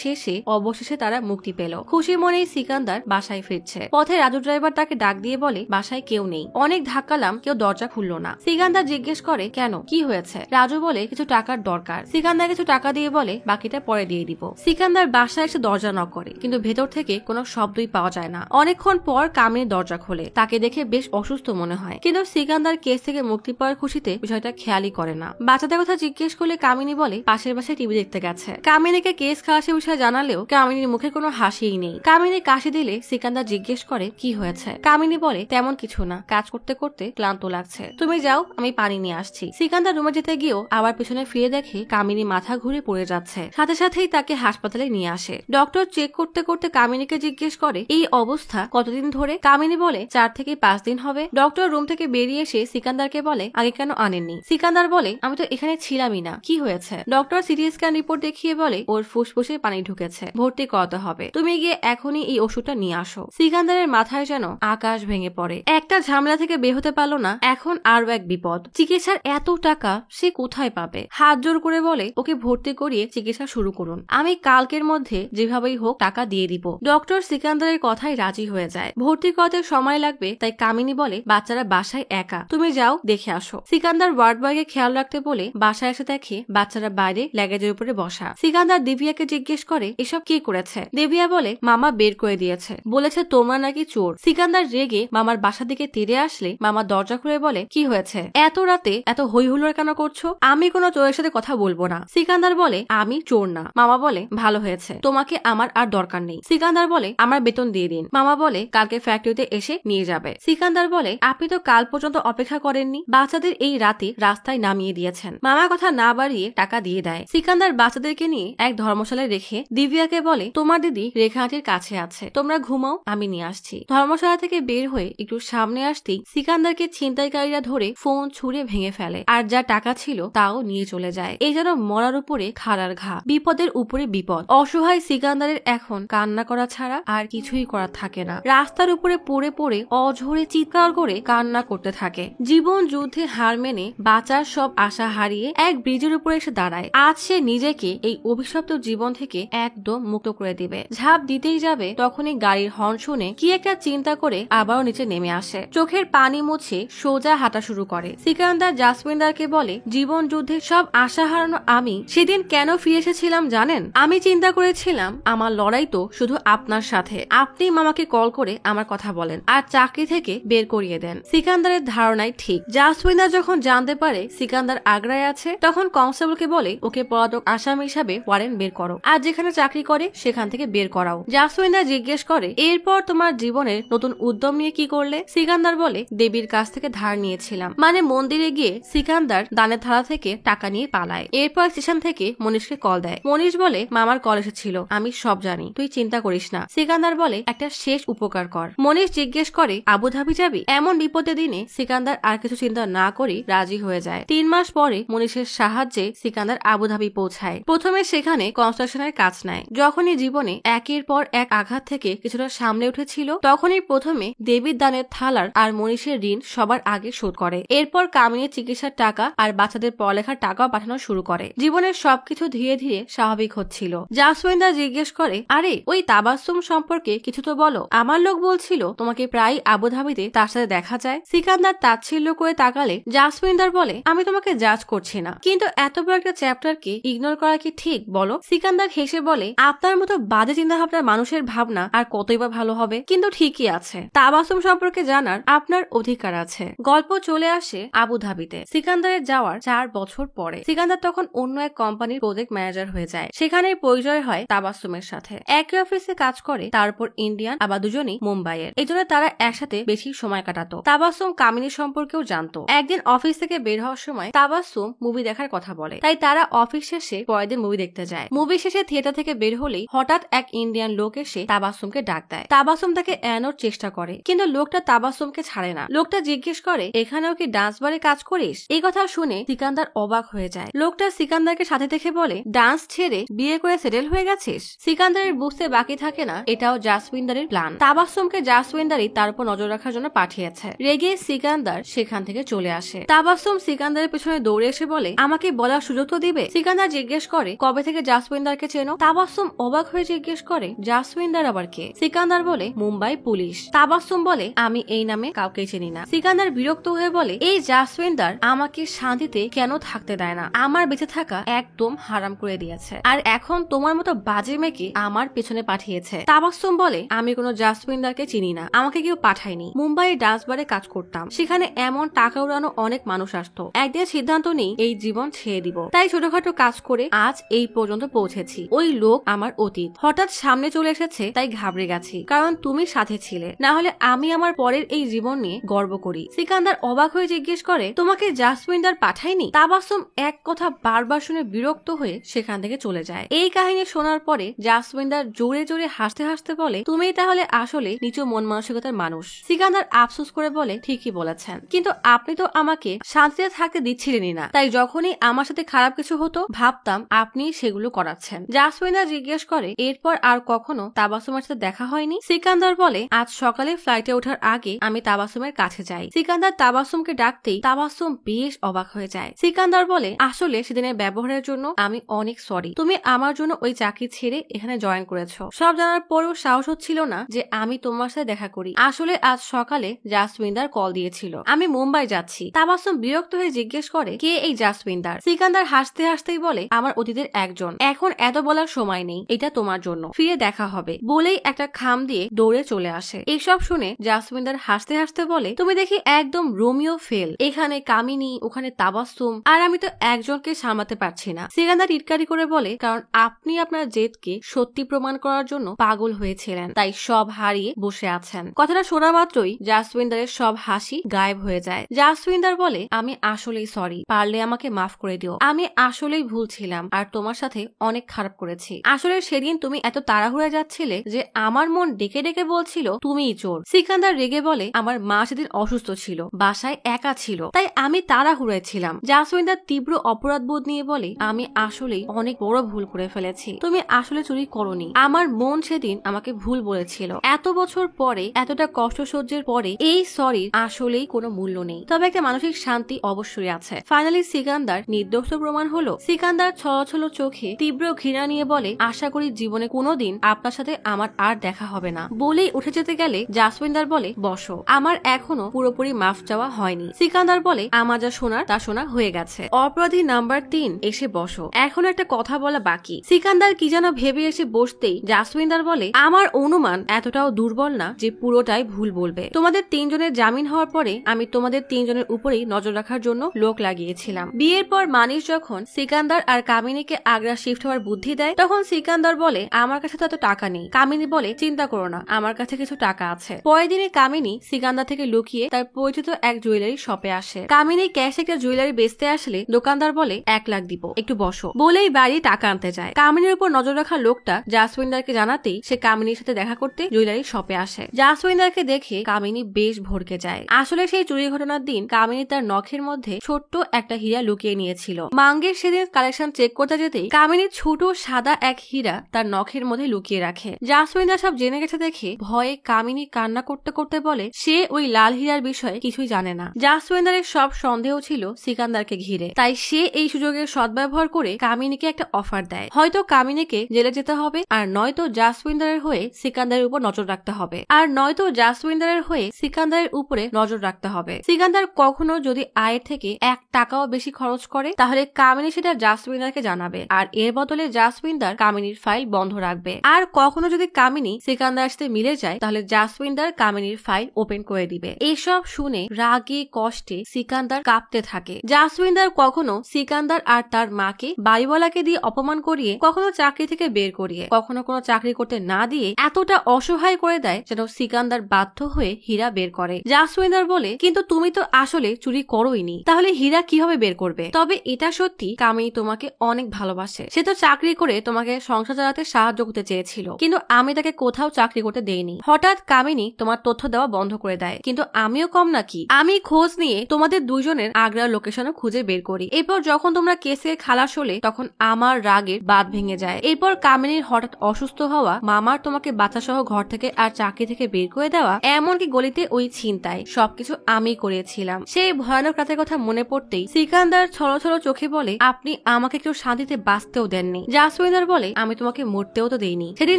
শেষে অবশেষে তারা মুক্তি পেল। খুশি মনেই সিকান্দার বাসায় ফিরছে। পথে রাজু ড্রাইভার তাকে ডাক দিয়ে বলে, বাসায় কেউ নেই, অনেক ধাক্কালাম, কেউ দরজা খুললো না। সিকান্দার জিজ্ঞেস করে, কেন, কি হয়েছে? রাজু বলে, কিছু টাকার দরকার। সিকান্দার কিছু টাকা দিয়ে বলে, বাকিটা পরে দিয়ে দিব। সিকান্দার বাসায় এসে দরজা নক করে, কিন্তু ভেতর থেকে কোনো শব্দই পাওয়া যায় না। অনেকক্ষণ পর কামিনী দরজা খোলে। তাকে দেখে বেশ অসুস্থ মনে হয়, কিন্তু সিকান্দার কেস থেকে মুক্তি পাওয়ার খুশিতে বিষয়টা খেয়ালই করে না। বাচ্চাদের কথা জিজ্ঞেস করলে কামিনী বলে, পাশের বাসায় টিভি দেখতে গেছে। কামিনীকে কেস খালাসের বিষয়ে জানালেও কামিনীর মুখে কোনো হাসিই নেই। কামিনী কাশি দিলে সিকান্দার জিজ্ঞেস করে, কি হয়েছে? কামিনী বলে, তেমন কিছু না, কাজ করতে করতে ক্লান্ত লাগছে, তুমি যাও, আমি পানি নিয়ে আসছি। সিকান্দার রুমে যেতে গিয়েও আবার পিছনে ফিরে দেখে কামিনী মাথা ঘুরে পড়ে যাচ্ছে। সাথে সাথেই তাকে হাসপাতালে নিয়ে আসে। ডক্টর চেক করতে করতে কামিনীকে জিজ্ঞেস করে, এই অবস্থা কতদিন ধরে? কামিনী বলে, 4 থেকে 5 দিন হবে। ডক্টর রুম থেকে বেরিয়ে এসে সিকান্দারকে বলে, আগে কেন আনেননি? সিকান্দার বলে, আমি তো এখানে ছিলামই না, কি হয়েছে? ডক্টর সিটি স্ক্যান রিপোর্ট দেখিয়ে বলে, ওর ফুসফুসে পানি ঢুকেছে, ভর্তি করাতে হবে, তুমি গিয়ে এখনই এই ওষুধটা নিয়ে আসো। সিকান্দারের মাথায় যেন আকাশ ভেঙে পড়ে। একটা ঝামেলা থেকে বের হতে পারলো না, এখন আরো এক বিপদ। চিকিৎসার এত টাকা সে কোথায় পাবে? হাত জোর করে বলে, ওকে ভর্তি করিয়ে চিকিৎসা শুরু করুন, আমি কালকের মধ্যে যেভাবেই হোক টাকা দিয়ে দিব। ডক্টর সিকান্দারের কথায় রাজি হয়ে যায়। ভর্তি করাতে সময় লাগবে, তাই কামিনী বলে, বাচ্চারা বাসায় একা, তুমি যাও দেখে আসো। সিকান্দার ওয়ার্ড বয়কে খেয়াল রাখতে বলে বাসায় এসে দেখে বাচ্চারা বাইরে ল্যাগেজের উপরে বসা। সিকান্দার দিব্যাকে জিজ্ঞেস করে, এসব কি করেছে? দিব্যা বলে, মামা বের করে দিয়েছে, বলেছে তোমরা নাকি চোর। সিকান্দার রেগে মামার বাসা দিকে তেড়ে আসলে মামা দরজা খুলে বলে, কি হয়েছে? এত রাতে এত হই হুল্লোড় কেন করছো? আমি কোনো চোরের সাথে কথা বলবো না। সিকান্দার বলে, আমি চোর না। মামা বলে, ভালো হয়েছে, তোমাকে আমার আর দরকার নেই। সিকান্দার বলে, আমার বেতন দিয়ে দিন। মামা বলে, কালকে ফ্যাক্টরিতে এসে নিয়ে যাবে। সিকান্দার বলে, আপনি তো কাল পর্যন্ত অপেক্ষা করেননি, বাচ্চাদের এই রাতে রাস্তায় নামিয়ে দিয়েছেন। মামা কথা না বাড়িয়ে টাকা দিয়ে দেয়। সিকান্দার বাচ্চাদেরকে নিয়ে এক ধর্মশালায় রেখে দিব্যাকে বলে, তোমার দিদি রেখা আন্টির কাছে আছে, তোমরা ঘুমাও, আমি নিয়ে আসছি। ধর্মশালা থেকে বের হয়ে একটু সামনে আসতেই সিকান্দারকে ছিনতাইকারীরা ধরে ফোন ছুঁড়ে ভেঙে ফেলে, আর যা টাকা ছিল তাও নিয়ে চলে যায়। এই যেন মরার উপরে খাড়ার ঘা, বিপদের উপরে বিপদ। অসহায় সিকান্দারের এখন কান্না করা ছাড়া আর কিছুই করার থাকে না। রাস্তার উপরে পড়ে পড়ে অঝরে চিৎকার করে কান্না করতে থাকে। জীবন যুদ্ধে হার মেনে বাঁচার সব আশা হারিয়ে এক ব্রিজের উপরে এসে দাঁড়ায়। আজ সে নিজেকে এই অভিশপ্ত জীবন থেকে একদম মুক্ত করে দিবে। ঝাঁপ দিতেই যাবে, তখনই গাড়ির হর্ন শুনে কি একটা চিন্তা করে আবারও নিচে নেমে আসে। চোখের পানি মুছে সোজা হাঁটা শুরু করে। সিকান্দার জাসমিনদারকে বলে, জীবন যুদ্ধে সব আশা হারানো আমি সেদিন কেন ফিরে এসেছিলাম জানেন? আমি চিন্তা করেছিলাম আমার লড়াই তো শুধু আপনার সাথে, আপনি মামাকে কল করে আমার কথা বলেন আর চাকরি থেকে বের করিয়ে দেন। সিকান্দারের ধারণাই ঠিক। জাসমিনদার যখন জানতে পারে সিকান্দার আগ্রায় আছে, তখন কনস্টেবলকে বলে, ওকে পলাতক আসামি হিসাবে ওয়ারেন্ট বের করো, আর যেখানে চাকরি করে সেখান থেকে বের করাও। জাসমিনদার জিজ্ঞেস করে, এরপর তোমার জীবনের নতুন উদ্যম নিয়ে কি করলে? সিকান্দার বলে, দেবীর কাছ থেকে ধার নিয়েছিলাম, মানে মন্দিরে গিয়ে সিকান্দার দানের থালা থেকে টাকা নিয়ে পালায়। এরপর স্টেশন থেকে মনীষকে কল দেয়। মনীষ বলে মামার কল এসেছিল, আমি সব জানি, তুই চিন্তা করিস না। সিকান্দার বলে একটা শেষ উপকার কর। মনীষ জিজ্ঞেস করে আবুধাবি যাবি? এমন বিপদের দিনে সিকান্দার আর কিছু চিন্তা না করে রাজি হয়ে যায়। 3 মাস পরে মনীষের সাহায্যে সিকান্দার আবুধাবি পৌঁছায়। প্রথমে সেখানে কনস্ট্রাকশনের কাজ নেয়। যখনই জীবনে একের পর এক আঘাত থেকে কিছুটা সামনে উঠেছিল, তখনই প্রথমে দেবীর দানের থালার আর মনীষের ঋণ সবার আগে শোধ করে। এরপর কামিনীর চিকিৎসার টাকা আর বাচ্চাদের পড়ালেখার টাকাও পাঠানো শুরু করে। জীবনের সবকিছু ধীরে ধীরে স্বাভাবিক হচ্ছিল। জাসওয়িন্দা জিজ্ঞেস করে, আরে ওই তাবাসসুম সম্পর্কে কিছু তো বলো, আমার লোক বলছিল তোমাকে প্রায় আবুধাবিতে তার সাথে দেখা যায়। সিকান্দার তাচ্ছিল্য করে তাকালে জাসওয়িন্দার বলে, আমি তোমাকে জাজ করছি না, কিন্তু এত বড় একটা চ্যাপ্টারকে ইগনোর করা কি ঠিক বলো? সিকান্দার হেসে বলে, আপনার মতো বাজে চিন্তা ভাবনার মানুষের ভাবনা আর কতই বা ভালো হবে, কিন্তু ঠিকই আছে, তাবাসসুম সম্পর্কে জানার আপনার অধিকার আছে। গল্প চলে আসে আবুধাবিতে। সিকান্দারের যাওয়ার 4 বছর পরে সিকান্দার তখন অন্য এক কোম্পানির প্রজেক্ট ম্যানেজার হয়ে যায়। সেখানে পরিচয় হয় তাবাসসুমের সাথে। একই অফিসে কাজ করে, তারপর ইন্ডিয়ান, আবার দুজনই মুম্বাইয়ের। এই জন্য তারা একসাথে বেশি সময় কাটাতো। তাবাসসুম কামিনী সম্পর্কেও জানতো। একদিন অফিস থেকে বের হওয়ার সময় তাবাসসুম মুভি দেখার কথা বলে, তাই তারা অফিস শেষে পরের দিন মুভি দেখতে যায়। মুভি শেষে থিয়েটার থেকে বের হলেই হঠাৎ এক ইন্ডিয়ান লোক এসে তাবাসসুমকে ডাক দেয়। তাবাসসুম তাকে এড়ানোর চেষ্টা করে, কিন্তু লোকটা তাবাসসুমকে ছাড়ে না। লোকটা জিজ্ঞেস করে, এখানেও কি ডান্স বারে কাজ করিস? এই কথা শুনে সিকান্দার অবাক হয়ে যায়। লোকটা সিকান্দারকে সাথে দেখে বলে, ডান্স ছেড়ে বিয়ে করে সেটেল হয়ে গেছিস? সিকান্দারের বুঝতে বাকি থাকে না এটাও জাসওয়িন্দারের প্ল্যান। তাবাসসুমকে জাসওয়িন্দারই তার উপর নজর রাখার জন্য পাঠিয়েছে। রেগে সিকান্দার সেখান থেকে চলে আসে। তাবাসসুম সিকান্দারের পেছনে দৌড়ে এসে বলে, আমাকে বলার সুযোগ তো দিবে। সিকান্দার জিজ্ঞেস করে, কবে থেকে জাসওয়িন্দারকে চেনো? তাবাসসুম অবাক হয়ে জিজ্ঞেস করে, জাসওয়িন্দার আবার কে? সিকান্দার বলে, মুম্বাই পুলিশ। তাবাসসুম বলে, আমি এই নামে কাউকে চিনি না। সিকান্দার বিরক্ত হয়ে বলে, এই জাসওয়িন্দার আমাকে শান্তিতে কেন থাকতে দেয় না? আমার বেঁচে থাকা একদম হারাম করে দিয়েছে, আর এখন তোমার মতো বাজে মেয়েকে আমার পেছনে পাঠিয়েছে। তাবাসসুম বলে, আমি কোনো জাসওয়িন্দারকে চিনি না, আমাকে কেউ পাঠায়নি। মুম্বাইয়ের ডান্স বারে কাজ করতাম, সেখানে এমন টাকা উড়ানো অনেক মানুষ আসতো। একদিন সিদ্ধান্ত নেই এই জীবন ছেড়ে দিব, তাই ছোটখাটো কাজ করে আজ এই পর্যন্ত পৌঁছেছি। ওই লোক আমার অতীত, হঠাৎ সামনে চলে এসেছে তাই ঘাবড়ে গেছি, কারণ তুমি সাথে ছিলে, না হলে আমি আমার পরের এই জীবন নিয়ে গর্ব করি। সিকান্দার অবাক হয়ে জিজ্ঞেস করে, তোমাকে জাসওয়িন্দার পাঠায়নি? তাবাসসুম এক কথা বারবার শুনে বিরক্ত হয়ে সেখান থেকে চলে যায়। এই কাহিনী শোনার পরে জাসওয়িন্দার জোরে জোরে হাসতে হাসতে বলে, তুমি তাহলে আসলে নিচু মন মানসিকতার মানুষ। সিকান্দার আফসোস করে বলে, ঠিকই বলেছেন, কিন্তু আপনি তো আমাকে শান্তিতে থাকতে দিচ্ছিলেনই না, তাই যখনই আমার সাথে খারাপ কিছু হতো ভাবতাম আপনি সেগুলো করাচ্ছেন। জাসওয়িন্দার জিজ্ঞেস করে, এরপর আর কখনো তাবাসসুমের সাথে দেখা হয়নি? সিকান্দার বলে, আজ সকালে ফ্লাইটে ওঠার আগে আমি তাবাসসুমের কাছে যাই। সিকান্দার তাবাসসুমকে ডাকতেই তাবাসসুম বেশ অবাক হয়ে যায়। সিকান্দার বলে, আসলে সেদিনের ব্যবহারের জন্য আমি অনেক সরি, তুমি আমার জন্য ওই চাকরি ছেড়ে এখানে জয়েন করেছো। সব জানার পরেও সাহস হচ্ছিল না যে আমি তোমার সাথে দেখা করি। আসলে আজ সকালে জাসওয়িন্দার কল দিয়েছিল, আমি মুম্বাই যাচ্ছি। তাবাসসুম বিরক্ত হয়ে জিজ্ঞেস করে, কে এই জাসওয়িন্দার? সিকান্দার হাসতে হাসতেই বলে, আমার অতীতের একজন, এখন এত বলার সময় নেই, এটা তোমার জন্য, ফিরে দেখা হবে বলেই একটা খাম দিয়ে দৌড়ে চলে আসে। এইসব শুনে জাসওয়িন্দার হাসতে হাসতে বলে, তুমি দেখি একদম রোমিও ফেল, এখানে কামিনী, ওখানে তাবাসসুম, আর আমি তো একজনকে সামলাতে পারছি না। সিকান্দার টিটকারি করে বলে, কারণ আপনি আপনার জেদকে সত্যি প্রমাণ করার জন্য পাগল হয়েছিলেন, তাই সব হারিয়ে বসে আছেন। কথাটা শোনা মাত্রই জাসওয়িন্দারের সব হাসি গায়েব হয়ে যায়। জাসওয়িন্দার বলে, আমি আসলেই সরি, পারলে আমাকে মাফ করে দিও, আমি আসলেই ভুল ছিলাম আর তোমার সাথে অনেক খারাপ করেছি। আসলে সেদিন তুমি এত তাড়াহুড়া যাচ্ছিলে যে আমার মন ডেকে ডেকে বলছিল তুমিই চোর। সিকান্দার রেগে বলে, আমার মা সেদিন অসুস্থ ছিল, বাসায় একা ছিল, তাই আমি তাড়াহুড়ায় ছিলাম। জাসওয়িন্দার তীব্র অপরাধ বোধ নিয়ে বলে, আমি আসলেই অনেক বড় ভুল করে ফেলেছি, তুমি আসলে চুরি করোনি, আমার মন সেদিন আমাকে ভুল বলেছিল। এত বছর পরে, এতটা কষ্ট সহ্যের পরে এই সরি আসলেই কোনো মূল্য নেই, তবে একটা মানসিক শান্তি অবশ্যই আছে। ফাইনালি সিকান্দার নির্দোষ প্রমাণ হলো। সিকান্দার ছলছল চোখে তীব্র ঘৃণা নিয়ে বলে, আশা করি জীবনে কোনোদিন আপনার সাথে আমার আর দেখা হবে না। বলেই উঠে যেতে গেলে জাসওয়িন্দার বলে, বসো, আমার এখনো পুরোপুরি মাফ চাওয়া হয়নি। সিকান্দার বলে, আমার যা শোনার তা শোনা হয়ে গেছে, অপরাধী নাম্বার 3 এসে বসো, এখন একটা কথা বলা বাকি। সিকান্দার কি যেন ভেবে এসে বসতেই জাসওয়িন্দার বলে, আমার অনুমান এতটাও দুর্বল না যে পুরোটাই ভুল বলবে। তোমাদের 3 জনের জামিন হওয়ার পরে আমি তোমাদের 3 জনের উপরেই নজর রাখার জন্য লোক লাগিয়েছিলাম। বিয়ের পর মানিশ যখন সিকান্দার আর কামিনীকে আগ্রা শিফট হওয়ার বুদ্ধি দেয়, তখন সিকান্দার বলে, আমার কাছে তো এত টাকা নেই। কামিনী বলে, চিন্তা করো না, আমার কাছে কিছু টাকা আছে। পরের দিনে কামিনী সিকান্দার থেকে লুকিয়ে তার পরিচিত এক জুয়েলারি শপে আসে। কামিনী ক্যাশ একটা জুয়েলারি বেচতে আসলে দোকানদার বলে, 1 লাখ দিব, একটু বসো বলেই বাড়ি টাকা আনতে যায়। কামিনীর উপর নজর রাখা লোকটা জাসউইন্দারকে জানাতেই সে কামিনীর সাথে দেখা করতে জুয়েলারি শপে আসে। জাসউইন্দারকে দেখে কামিনী বেশ ভড়কে যায়। আসলে সেই চুরি ঘটনার দিন কামিনী তার নখের মধ্যে ছোট্ট একটা হীরা লুকিয়ে নিয়েছিল। মাঙ্গের সেদিন কালেকশন চেক করতে যেতেই কামিনী ছোট সাদা এক হীরা তার নখের মধ্যে লুকিয়ে রাখে। জাসউইন্দার সব জেনে গেছে দেখে ভয়ে কামিনী কান্না করতে করতে বলে সে ওই লাল হীরার বিষয়ে কিছুই জানে না। জাসউইন্দারের সব সন্দেহ ছিল সিকান্দারকে ঘিরে, তাই সে এই সুযোগের সদ্ব্যবহার করে কামিনীকে একটা অফার দেয়। হয়তো কামিনীকে জেলে যেতে হবে, আর নয়তো জাসউইন্দারের হয়ে সিকান্দারের উপর নজর রাখতে হবে, আর নয়তো জাসউইন্দারের হয়ে সিকান্দারের উপরে নজর রাখতে হবে। সিকান্দার কখনো যদি আয়ের থেকে 1 টাকাও বেশি খরচ করে তাহলে কামিনী সেটা জাসউইন্দারকে জানাবে, আর এর বদলে জাসউইন্দার কামিনীর ফাইল বন্ধ রাখবে। আর কখনো যদি কামিনী সিকান্দারের সাথে মিলে যায় তাহলে জাসউইন্দার কামিনীর ফাইল ওপেন করে দিবে। এসব শুনে রাগে কষ্টে সিকান্দার কাঁপতে থাকে। জাসউইন্দার কখনো সিকান্দার আর তার মাকে বাড়িওয়ালাকে দিয়ে অপমান করিয়ে, কখনো চাকরি থেকে বের করিয়ে, কখনো কোনো চাকরি করতে না দিয়ে এতটা অসহায় করে দেয় যেন সিকান্দার বাধ্য হয়ে হীরা বের করে। জাসউইন্দার বলে কিন্তু তুমি তো আসলে চুরি করোইনি, তাহলে হীরা কিভাবে বের করবে? তবে এটা সত্যি কামিনী তোমাকে অনেক ভালোবাসে, সে তো চাকরি করে তোমাকে সংসার চালাতে সাহায্য করতে চেয়েছিল, কিন্তু আমি তাকে কোথাও চাকরি করতে দেইনি। হঠাৎ কামিনী তোমার তথ্য দেওয়া বন্ধ করে দেয়, কিন্তু আমিও কম নাকি, আমি খোঁজ নিয়ে তোমাদের দুইজনের আগ্রার লোকেশনও খুঁজে বের করি। এরপর যখন তোমরা কেসের খালাস হলে তখন আমার রাগের বাঁধ ভেঙে যায়। এরপর কামিনীর হঠাৎ অসুস্থ হওয়া, মামার তোমাকে বাচ্চা সহ ঘর থেকে আর চাকরি থেকে বের করে দেওয়া, এমনকি গলিতে ওই ছিনতাই, সবকিছু আমি করেছিলাম। সেই ভয়ানক রাতের কথা মনে পড়তেই সিকান্দার ছলো ছলো চোখে বলে আপনি আমাকে একটু শান্তিতে বাঁচতেও দেননি। জাসউইন্দার বলে আমি তোমাকে মরতেও তো দেইনি। সেদিন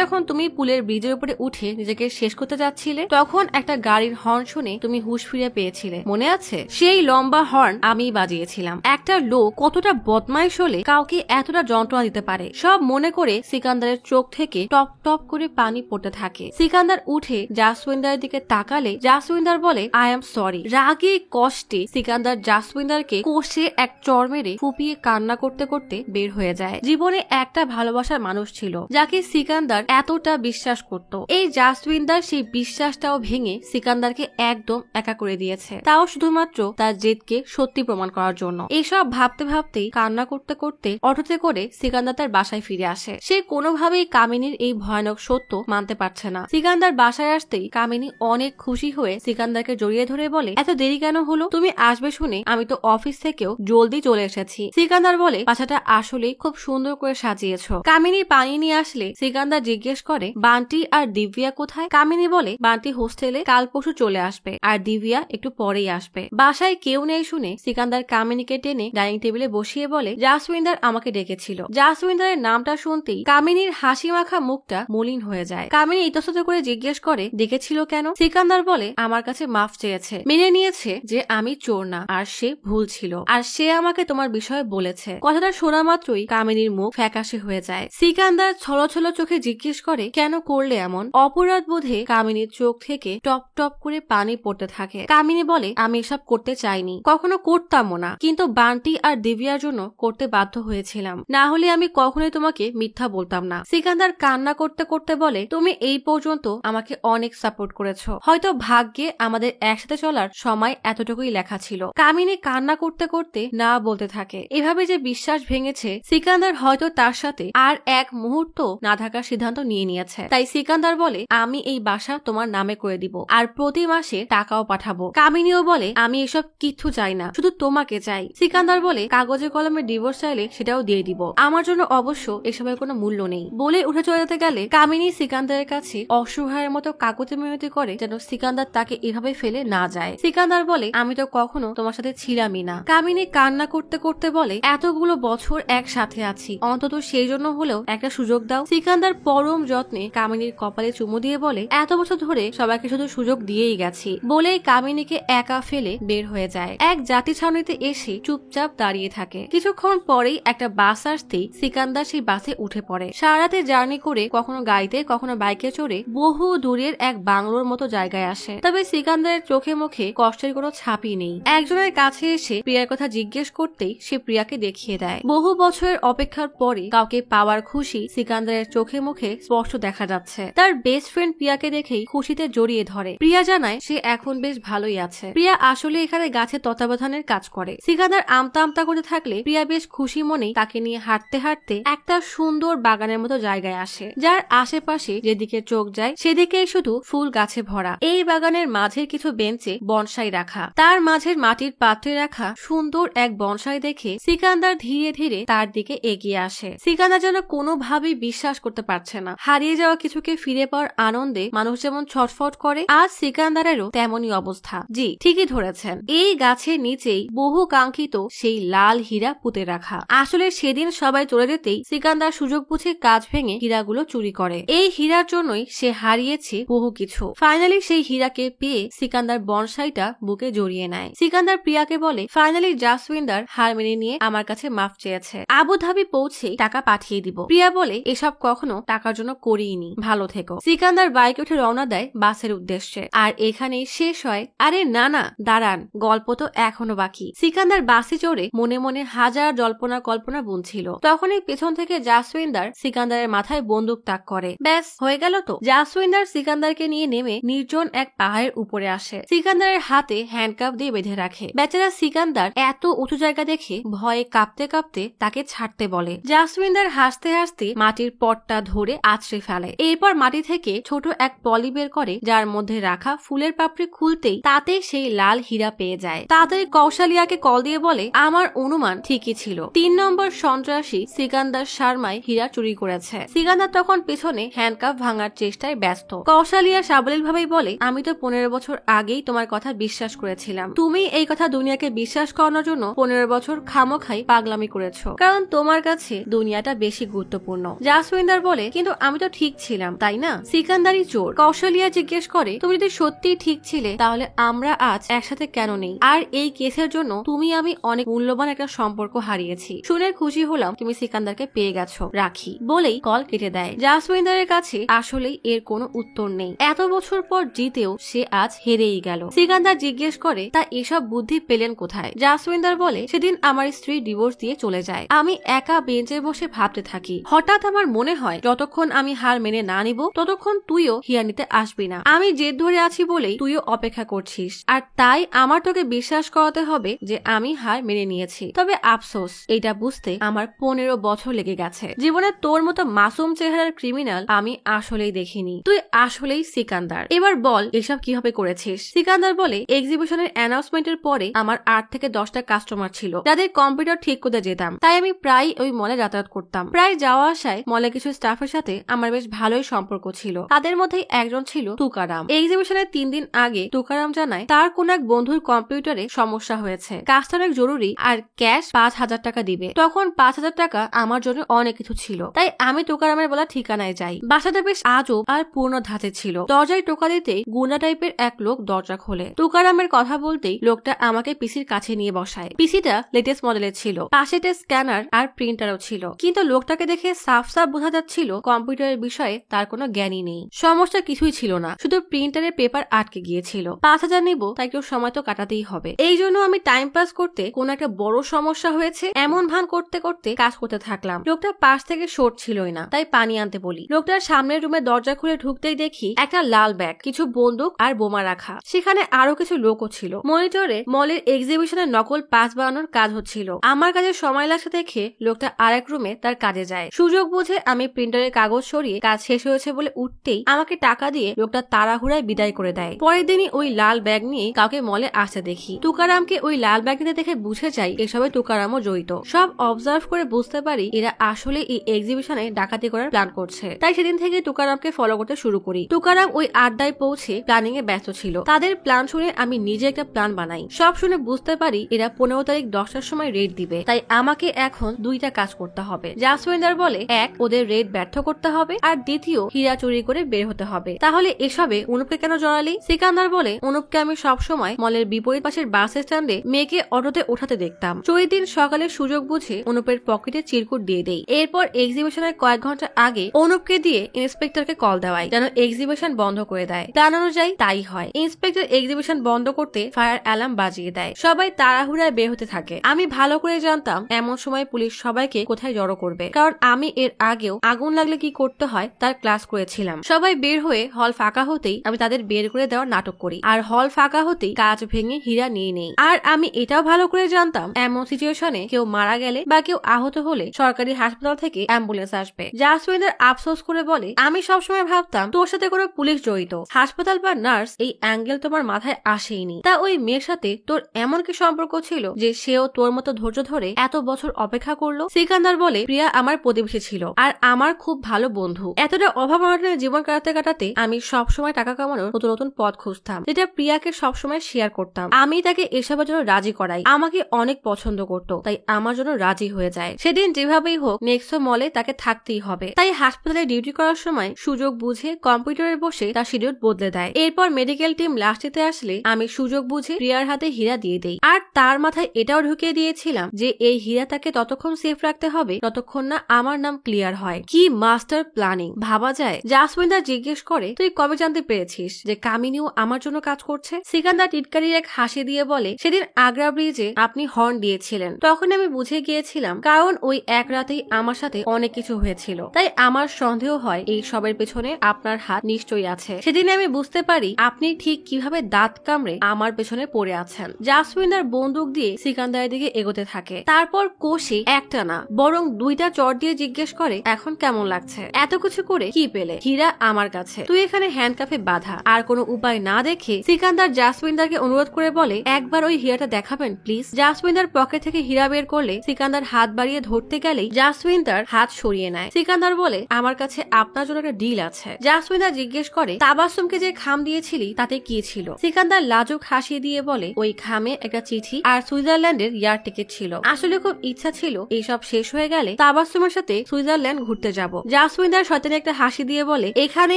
যখন তুমি পুলের ব্রিজের উপরে উঠে নিজেকে শেষ করতে যাচ্ছিলে তখন একটা গাড়ির হর্ন শুনে তুমি হুঁশ ফিরে পেয়েছিলে, মনে আছে? সেই লম্বা হর্ন আমি বাজিয়েছিলাম। একটা লোক কতটা বদমাইশ হলে কাউকে এতটা যন্ত্রণা দিতে পারে সব মনে করে সিকান্দারের চোখ থেকে টপ টপ করে পানি পড়তে থাকে। সিকান্দার উঠে জাসউইন্দারের দিকে তাকালে জাসউইন্দার বলে আই এম সরি। রাগে কষ্টে সিকান্দার জাসউইন্দারকে কষে এক চড় মেরে ফুপিয়ে কান্না করতে করতে বের হয়ে যায়। জীবনে একটা ভালোবাসার মানুষ ছিল যাকে সিকান্দার এতটা বিশ্বাস করত। এই জাসউইন্দার সেই বিশ্বাসটাও ভেঙে সিকান্দারকে একদম একা করে দিয়েছে, তাও শুধুমাত্র তার জেদকে সত্যি প্রমাণ করার জন্য। এসব ভাবতে ভাবতেই কান্না করতে করতে অটোতে করে সিকান্দার তার বাসায় ফিরে আসে। সে কোনোভাবেই কামিনীর এই ভয়ানক সত্য মানতে পারছে না। সিকান্দার বাসায় আসতেই কামিনী অনেক খুশি হয়ে সিকান্দারকে জড়িয়ে ধরে বলে এত দেরি কেন হলো? তুমি আসবে শুনে আমি তো অফিস থেকেও জলদি চলে এসেছি। সিকান্দার বলে বাসাটা আসলেই খুব সুন্দর করে সাজিয়েছো। কামিনী পানি নিয়ে আসলে সিকান্দার জিজ্ঞেস করে বান্টি আর দিব্যা কোথায়? কামিনী বলে বান্টি হোস্টেলে কাল পরশু চলে আসবে আর দিব্যা একটু পরেই আসবে। বাসায় কেউ নেই শুনে সিকান্দার কামিনীকে টেনে ডাইনিং টেবিলে বসিয়ে বলে জাসউইন্দার আমাকে ডেকেছিল। জাসউইন্দারের নামটা শুনতেই কামিনীর হাসি মাখা মুখটা মলিন হয়ে যায়। কামিনী ইতস্তত করে জিজ্ঞেস করে ডেকেছিল কেন? সিকান্দার বলে আমার কাছে মাফ চেয়েছে, মেনে নিয়েছে যে আমি চোর না আর সে ভুল ছিল, আর সে আমাকে তোমার বিষয়ে বলেছে। কথাটা শোনা মাত্রই কামিনীর মুখ ফ্যাকাশে হয়ে যায়। সিকান্দার ছলো ছলো চোখে জিজ্ঞেস করে কেন করলে এমন? অপরাধ বোধে কামিনীর চোখ থেকে টপ টপ করে পানি পড়তে থাকে। কামিনী বলে আমি এসব করতে চাইনি, কখনো করতামও না, কিন্তু বান্টি আর দিব্যার জন্য করতে বাধ্য হয়েছিলাম, না হলে আমি কখনোই তোমাকে মিথ্যা বলতাম না। সিকান্দার কান্না করতে করতে বলে তুমি এই পর্যন্ত আমাকে অনেক সাপোর্ট করেছো, হয়তো ভাগ্যে আমাদের একসাথে চলার সময় এতটুকুই লেখা ছিল। কামিনী কান্না করতে করতে না বলতে থাকে। এভাবে যে বিশ্বাস ভেঙেছে সিকান্দার হয়তো তার সাথে আর এক মুহূর্ত না থাকার সিদ্ধান্ত নিয়ে নিয়েছে। তাই সিকান্দার বলে আমি এই বাসা তোমার নামে করে দিব আর প্রতি মাসে টাকাও পাঠাবো। কামিনীও বলে আমি এসব কিচ্ছু চাই না, শুধু তোমাকে চাই। সিকান্দার বলে কাগজে কলমে ডিভোর্স চাইলে সেটাও দিয়ে দিব, আমার জন্য অবশ্য এসবের কোনো মূল্য নেই। বলে উঠে চলে যেতে গেলে কামিনী সিকান্দারের কাছে অসহায়ের মতো কাকুতি মিনতি করে যেন সিকান্দার তাকে এভাবে ফেলে না যায়। সিকান্দার বলে আমি তো কখনো তোমার সাথে ছিলামই না। কামিনী কান্না করতে করতে বলে এতগুলো বছর একসাথে আছি, অন্তত সেই জন্য হলেও একটা সুযোগ দাও। সিকান্দার পরম যত্নে কামিনীর কপালে চুমু দিয়ে বলে এত বছর ধরে সবাইকে শুধু সুযোগ দিয়েই গেছি। বলেই কামিনীকে একা ফেলে বের হয়ে যায়। এক জাতি ছাউনিতে এসে চুপচাপ দাঁড়িয়ে থাকে। কিছুক্ষণ পরেই একটা বাস আসতেই সিকান্দার সেই বাসে উঠে পড়ে। সারা রাতে জার্নি করে কখনো গাড়িতে কখনো বাইকে চড়ে বহু দূরের এক বাংলোর মতো জায়গায় আসে। তবে সিকান্দারের চোখে মুখে কষ্টের কোনো ছাপই নেই। একজনের কাছে এসে প্রিয়ার কথা জিজ্ঞেস করতেই সে প্রিয়াকে দেখিয়ে দেয়। বহু বছরের অপেক্ষার পরে কাউকে পাওয়ার খুশি সিকান্দারের চোখে মুখে স্পষ্ট দেখা যাচ্ছে। তার বেস্ট ফ্রেন্ড প্রিয়াকে দেখেই খুশিতে জড়িয়ে ধরে। প্রিয়া জানায় সে এখন বেশ ভালোই আছে। প্রিয়া আসলে এখানে গাছের তত্ত্বাবধানের কাজ করে। সিকান্দার আমতা আমতা করতে থাকলে প্রিয়া বেশ খুশি মনেই তাকে নিয়ে হাঁটতে হাঁটতে একটা সুন্দর বাগানের মতো জায়গায় আসে, যার আশেপাশে যেদিকে চোখ যায় সেদিকে শুধু ফুল গাছে ভরা। এই বাগানের মাঝের কিছু বেঞ্চে বনসাই রাখা, তার মাঝের মাটির পাত্রে রাখা সুন্দর এক বনসাই দেখে সিকান্দার ধীরে ধীরে তার দিকে এগিয়ে আসে। সিকান্দার যেন কোনোভাবেই বিশ্বাস করতে পারছে না। হারিয়ে যাওয়া কিছুকে ফিরে পাওয়ার আনন্দে মানুষ যেমন ছটফট করে, আজ সিকান্দারেরও তেমনই অবস্থা। জি, ঠিকই ধরেছেন, এই গাছের নিচেই বহু কাঙ্ক্ষিত সেই লাল হীরা পুঁতে রাখা। আসলে সেদিন সবাই চলে যেতেই সিকান্দার সুযোগ বুঝে কাজ ভেঙে হীরাগুলো চুরি করে। এই হীরার জন্যই সে হারিয়েছে বহু কিছু। ফাইনালি সেই হীরাকে পেয়ে সিকান্দার বনসাইটা বুকে জড়িয়ে নেয়। সিকান্দার প্রিয়াকে বলে, ফাইনালি জাসউইন্দার হার মেনে নিয়ে আমার কাছে মাফ চেয়েছে, আবুধাবি পৌঁছে টাকা পাঠিয়ে দিব। প্রিয়া বলে, এসব কখনো টাকার জন্য করিনি, ভালো থেকো। সিকান্দার বাইকে উঠে রওনা দেয় বাসের উদ্দেশ্যে। আর এখানেই শেষ হয়। আরে না না, দাঁড়ান, গল্প তো এখনো বাকি। সিকান্দার বাসে চড়ে মনে মনে হাজার জল্পনা কল্পনা বুনছিল। তখনই পেছন থেকে জাসউইন্দার সিকান্দারের মাথায় বন্দুক তাক করে। ব্যাস হয়ে গেল তো। জাসউইন্দার সিকান্দারকে নিয়ে নেমে নির্জন এক পাহাড়ের উপরে আসে। সিকান্দারের হাতে হ্যান্ডকাফ দিয়ে বেঁধে রাখে। বেচারা সিকান্দার এত উঁচু জায়গা দেখে ভয়ে কাঁপতে কাঁপতে তাকে ছাড়তে বলে। জাসউইন্দার হাসতে হাসতে মাটির পটটা ধরে আছড়ে ফেলে। এরপর মাটি থেকে ছোট এক পলি বের করে, যার মধ্যে রাখা ফুলের পাপড়ি খুলতেই তাতে সেই লাল হীরা পেয়ে যায়। তাড়াতাড়ি কৌশালিয়াকে কল দিয়ে বলে, আমার অনুমান ঠিকই ছিল, 3 নম্বর সন্ত্রাসী সিকান্দার শর্মাই হীরা চুরি করেছে। সিকান্দার তখন পেছনে হ্যান্ডকাফ ভাঙার চেষ্টায় ব্যস্ত। কৌশালিয়া সাবলীল ভাবেই বলে, আমি তো 15 বছর আগেই তোমার কথা বিশ্বাস করেছিলাম। তুমি এই কথা দুনিয়াকে বিশ্বাস করানোর জন্য 15 বছর খামোখাই পাগলামি করেছো, কারণ তোমার কাছে দুনিয়াটা বেশি গুরুত্বপূর্ণ। জাসউইন্দার বলে, কিন্তু আমি তো ঠিক ছিলাম, তাই না? সিকান্দারই চোর। কৌশালিয়া জিজ্ঞেস করে, তুমি যদি সত্যি ঠিক ছিলে তাহলে আমরা আজ একসাথে কেন নেই? আর এই কেসের জন্য তুমি আমি অনেক মূল্যবান একটা সম্পর্ক হারিয়েছি। শুনে খুশি হলাম তুমি সিকান্দারকে পেয়ে গেছো, রাখি বলেই কল কেটে দেয়। জাসউইন্দারের কাছে আসলেই এর কোনো উত্তর নেই। এত বছর পর জিতেও সে আজ হেরেই গেল। সিকান্দার জিজ্ঞেস করে, তা এসব বুদ্ধি পেলেন কোথায়? জাসউইন্দার বলে, সেদিন আমার স্ত্রী ডিভোর্স দিয়ে চলে যায়। আমি একা বেঞ্চে বসে ভাবতে থাকি। হঠাৎ আমার মনে হয় যতক্ষণ আমি হার মেনে না নিব ততক্ষণ তুইও হিয়া নিতে আসবি না। আমি জেদ ধরে আছি বলেই তুইও অপেক্ষা করছিস, আর তাই আমার তোকে বিশ্বাস করাতে হবে যে আমি হার মেনে নিয়েছি। তবে আফসোস, এটা বুঝতে আমার 15 বছর লেগে গেছে। জীবনে তোর মতো মাসুম চেহারার ক্রিমিনাল আমি আসলেই দেখিনি। তুই আসলেই সিকান্দার। এবার বল এসব কিভাবে করেছিস? সিকান্দার বলে, এক্সিবিশনের অ্যানাউন্সমেন্টের পরে আমার 8 থেকে 10টা কাস্টমার ছিল যাদের কম্পিউটার ঠিক করতে যেতাম, তাই আমি প্রায় ওই মলে যাতায়াত করতাম। প্রায় যাওয়া আসায় মলে কিছু স্টাফের সাথে আমার বেশ ভালোই সম্পর্ক ছিল। তাদের মধ্যে একজন ছিল তুকারাম। এক্সিবিশনের 3 দিন আগে তুকারাম জানায় তার কোন এক বন্ধুর কম্পিউটারে সমস্যা হয়েছে, কাজটা অনেক জরুরি আর ক্যাশ 5000 টাকা দিবে। তখন 5000 টাকা আমার জন্য অনেক কিছু ছিল, তাই আমি তুকারামের বলা ঠিকানায় যাই। বাসাটা বেশ আজব আর পূর্ণ ধাঁচে ছিল। দরজায় টোকা দিতে গুন্ডা টাইপের এক লোক দরজা খোলে। তুকারামের কথা বলতেই লোকটা আমাকে পিসির কাছে নিয়ে বসায়। পিসিটা লেটেস্ট মডেলের ছিল, পাশে স্ক্যানার আর প্রিন্টারও ছিল, কিন্তু লোকটাকে দেখে সাফ সাফ বোঝা যাচ্ছিল কম্পিউটারের বিষয়ে তার কোনো জ্ঞানই নেই। সমস্যা কিছুই ছিল না, শুধু প্রিন্টারের পেপার আটকে গিয়েছিল। 5000 নিব, তাই কেউ সময় তো কাটাতেই হবে। এই জন্য আমি টাইম পাস করতে কোন একটা বড় সমস্যা হয়েছে এমন ভান করতে করতে কাজ করতে থাকলাম। লোকটা পাশ থেকে শর্ট ছিলই না, তাই পানি আনতে বলি। লোকটার সামনের রুমে দরজা খুলে ঢুকতেই দেখি একটা লাল ব্যাগ, কিছু বন্দুক আর বোমা রাখা। সেখানে আরো কিছু লোকও ছিল। মনিটরে মলের এক্সিবিশনের নকল পাস বানানোর কাজ হচ্ছিল। আমার কাজে সময় লাগছে দেখে লোকটা আরেক রুমে তার কাজে যায়। সুযোগ বুঝে আমি প্রিন্টারের কাগজ সরিয়ে কাজ শেষ হয়েছে বলে উঠতেই আমাকে টাকা দিয়ে লোকটা তাড়াহুড়ায় বিদায় করে দেয়। পরের দিনই ওই লাল ব্যাগ নিয়ে কাউকে মলে আসতে দেখি। তুকারামকে ওই লাল ব্যাগ নিতে দেখে বুঝে যাই এসবে তুকারামও জড়িত। সব অবজার্ভ করে বুঝতে পারি এরা আসলে এই এক্সিবিশনে ডাকাতি করার প্ল্যান করছে। তাই সেদিন থেকে তুকারামকে ফলো করতে শুরু করি। তুকারাম ওই আড্ডায় পৌঁছে প্ল্যানিং এ ব্যস্ত ছিল। তাদের প্ল্যান শুনে আমি নিজে একটা প্ল্যান বানাই। সব শুনে বুঝতে পারি এরা 15 তারিখ 10টার সময় রেড দিবে, তাই আমাকে এখন 2টা কাজ করতে হবে। জাসউইন্দার বলে, এক, ওদের রেড ব্যর্থ করতে হবে, আর দ্বিতীয়, হীরা চুরি করে বের হতে হবে। তাহলে এসবে অনুপকে কেন জড়ালি? সিকান্দার বলে, অনুপকে আমি সবসময় মলের বিপরীত পাশের বাস স্ট্যান্ডে মেয়েকে অটোতে ওঠাতে দেখতাম। চুরির দিন সকালে সুযোগ বুঝে অনুপের পকেটে চিরকুট দিয়ে দেই। এরপর এক্সিবিশনের কয়েক ঘন্টা আগে অনুপকে দিয়ে ইন্সপেক্টরকে কল দেওয়াই যেন এক্সিবিশন বন্ধ করে দেয়। প্ল্যান অনুযায়ী তাই হয়। ইন্সপেক্টর এক্সিবিশন বন্ধ করতে ফায়ার অ্যালার্ম বাজিয়ে দেয়। সবাই তাড়াহুড়ায় বের হতে থাকে। আমি ভালো করে জানতাম এমন সময় পুলিশ সবাইকে কোথায় জড়ো করবে, কারণ আমি এর আগেও আগুন লাগলে কি করতে হয় তার ক্লাস করেছিলাম। সবাই বের হয়ে হল ফাঁকা হতেই আমি তাদের বের করে দেওয়ার নাটক করি, আর হল ফাঁকা হতেই কাজ ভেঙে হীরা নিয়ে নেই। আর আমি এটাও ভালো করে জানতাম এমন এমন সিচুয়েশনে কেউ মারা গেলে বা কেউ আহত হলে সরকারি হাসপাতাল থেকে অ্যাম্বুলেন্স আসবে। জাসমিন্দার আফসোস করে বলে, আমি সবসময় ভাবতাম তোর সাথে কোনো পুলিশ জড়িত, হাসপাতাল বা নার্স এই অ্যাঙ্গেল তোমার মাথায় আসেইনি। তা ওই মেয়ের সাথে তোর এমন কি সম্পর্ক ছিল যে সেও তোর মতো ধৈর্য ধরে এত বছর অপেক্ষা করলো? সিকান্দার বলে, প্রিয়া আমার প্রতিবেশী ছিল আর আমার খুব ভালো বন্ধু। এতটা অভাব অনটনের জীবন কাটাতে কাটাতে আমি সবসময় টাকা কামানোর নতুন নতুন পথ খুঁজতাম, যেটা প্রিয়াকে সবসময় শেয়ার করতাম। আমি তাকে এসবের জন্য রাজি করাই, আমাকে অনেক পছন্দ করতো, তাই আমার জন্য রাজি হয়ে যায়। সেদিন যেভাবেই হোক নেক্সো মলে তাকে থাকতেই হবে, তাই হাসপাতালে ডিউটি করার সময় সুযোগ বুঝে কম্পিউটারে বসে তার শিডিউল বদলে দেয়। এরপর মেডিকেল টিম লাস্টেতে আসলে আমি সুযোগ বুঝে প্রিয়ার হাতে হীরা দিয়ে দেই, আর তার মাথায় এটাও ঢুকিয়ে দিয়েছিলাম যে এই হীরা তাকে ততক্ষণ সেফ রাখতে হবে ততক্ষণ না আমার নাম ক্লিয়ার হয়। কি মাস্টার প্ল্যানিং ভাবা যায়। জাসমিন্দা জিজ্ঞেস করে, তুই কবে জানতে পেরেছিস যে কামিনীও আমার জন্য কাজ করছে? সিকান্দার টিটকারির এক হাসি দিয়ে বলে, সেদিন আগ্রা ব্রিজে আপনি হর্ন দিয়েছিলেন, তখন আমি বুঝে গিয়েছিলাম, কারণ ওই এক রাতেই আমার সাথে অনেক কিছু হয়েছিল, তাই আমার সন্দেহ হয় এই সবের পেছনে আপনার হাত নিশ্চয়ই আছে। সেদিন আমি বুঝতে পারি আপনি ঠিক কিভাবে দাঁত কামড়ে আমার পেছনে পড়ে আছেন। জাসমিন্দার বন্দুক দিয়ে সিকান্দারের দিকে এগোতে থাকে, তারপর কোশি একটা না বরং দুইটা চট দিয়ে জিজ্ঞেস করে, এখন কেমন লাগছে? এত কিছু করে কি পেলে? হীরা আমার কাছে, তুই এখানে হ্যান্ডকাফে বাঁধা। আর কোনো উপায় না দেখে সিকান্দার জাসমিন্দারকে অনুরোধ করে বলে, একবার ওই হীরাটা দেখাবেন প্লিজ। জাসমিন্দার পকেট থেকে হীরা বের করলে সিকান্দার হাত বাড়িয়ে ধরতে গেলেই জাসমিন্দার হাত সরিয়ে নেয়। সিকান্দার বলে, আমার কাছে আপনার জন্য একটা ডিল আছে। জাসমিন্দার জিজ্ঞেস করে, তাবাসসুমকে যে খাম দিয়েছিলি তাতে কি ছিল? সিকান্দার লাজুক হাসি দিয়ে বলে, ওই খামে একটা চিঠি আর সুইজারল্যান্ডের এয়ার টিকিট ছিল। আসলে খুব ইচ্ছা ছিল এইসব শেষ হয়ে গেলে তাবাসসুমের সাথে সুইজারল্যান্ড ঘুরতে যাব। জাসমিন্দার শয়তানি একটা হাসি দিয়ে বলে, এখানে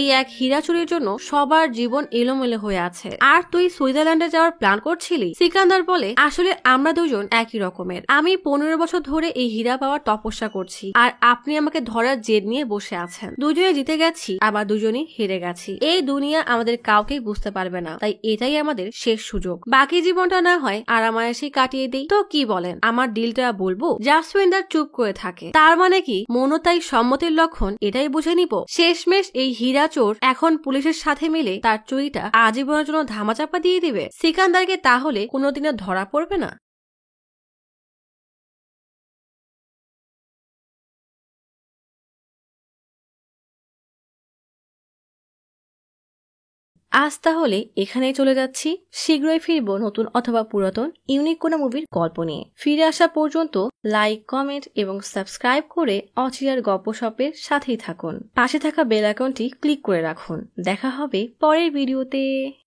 এই এক হীরা চুরির জন্য সবার জীবন এলোমেলো হয়ে আছে, আর তুই সুইজারল্যান্ডে যাওয়ার প্ল্যান করছিলি? সিকান্দার বলে, আসলে আমরা দুজন একই রকমের। আমি 15 বছর ধরে এই হীরা পাওয়ার তপস্যা করছি, আর আপনি আমাকে ধরার জেদ নিয়ে বসে আছেন। দুজনে জিতে গেছি, আবার দুজনই হেরে গেছি। এই দুনিয়া আমাদের কাউকেই বুঝতে পারবে না, তাই এটাই আমাদের শেষ সুযোগ। বাকি জীবনটা না হয় আরামায়েশেই কাটিয়ে দিই, তো কি বলেন? আমার ডিলটা বলবো? জাসমিন্দার চুপ করে থাকে। তার মানে কি মনতাই সম্মতির লক্ষণ? এটাই বুঝে নিব। শেষমেশ এই হীরা চোর এখন পুলিশের সাথে মিলে তার চুরিটা আজীবনের জন্য ধামাচাপা দিয়ে দিবে। সিকান্দারকে তাহলে কোনোদিনও ধরা পড়বে না। আজ তাহলে এখানেই চলে যাচ্ছি। শীঘ্রই ফিরবো নতুন অথবা পুরাতন ইউনিক কোনো মুভির গল্প নিয়ে। ফিরে আসা পর্যন্ত লাইক, কমেন্ট এবং সাবস্ক্রাইব করে অচিরার গপ্পসপের সাথেই থাকুন। পাশে থাকা বেল আইকনটি ক্লিক করে রাখুন। দেখা হবে পরের ভিডিওতে।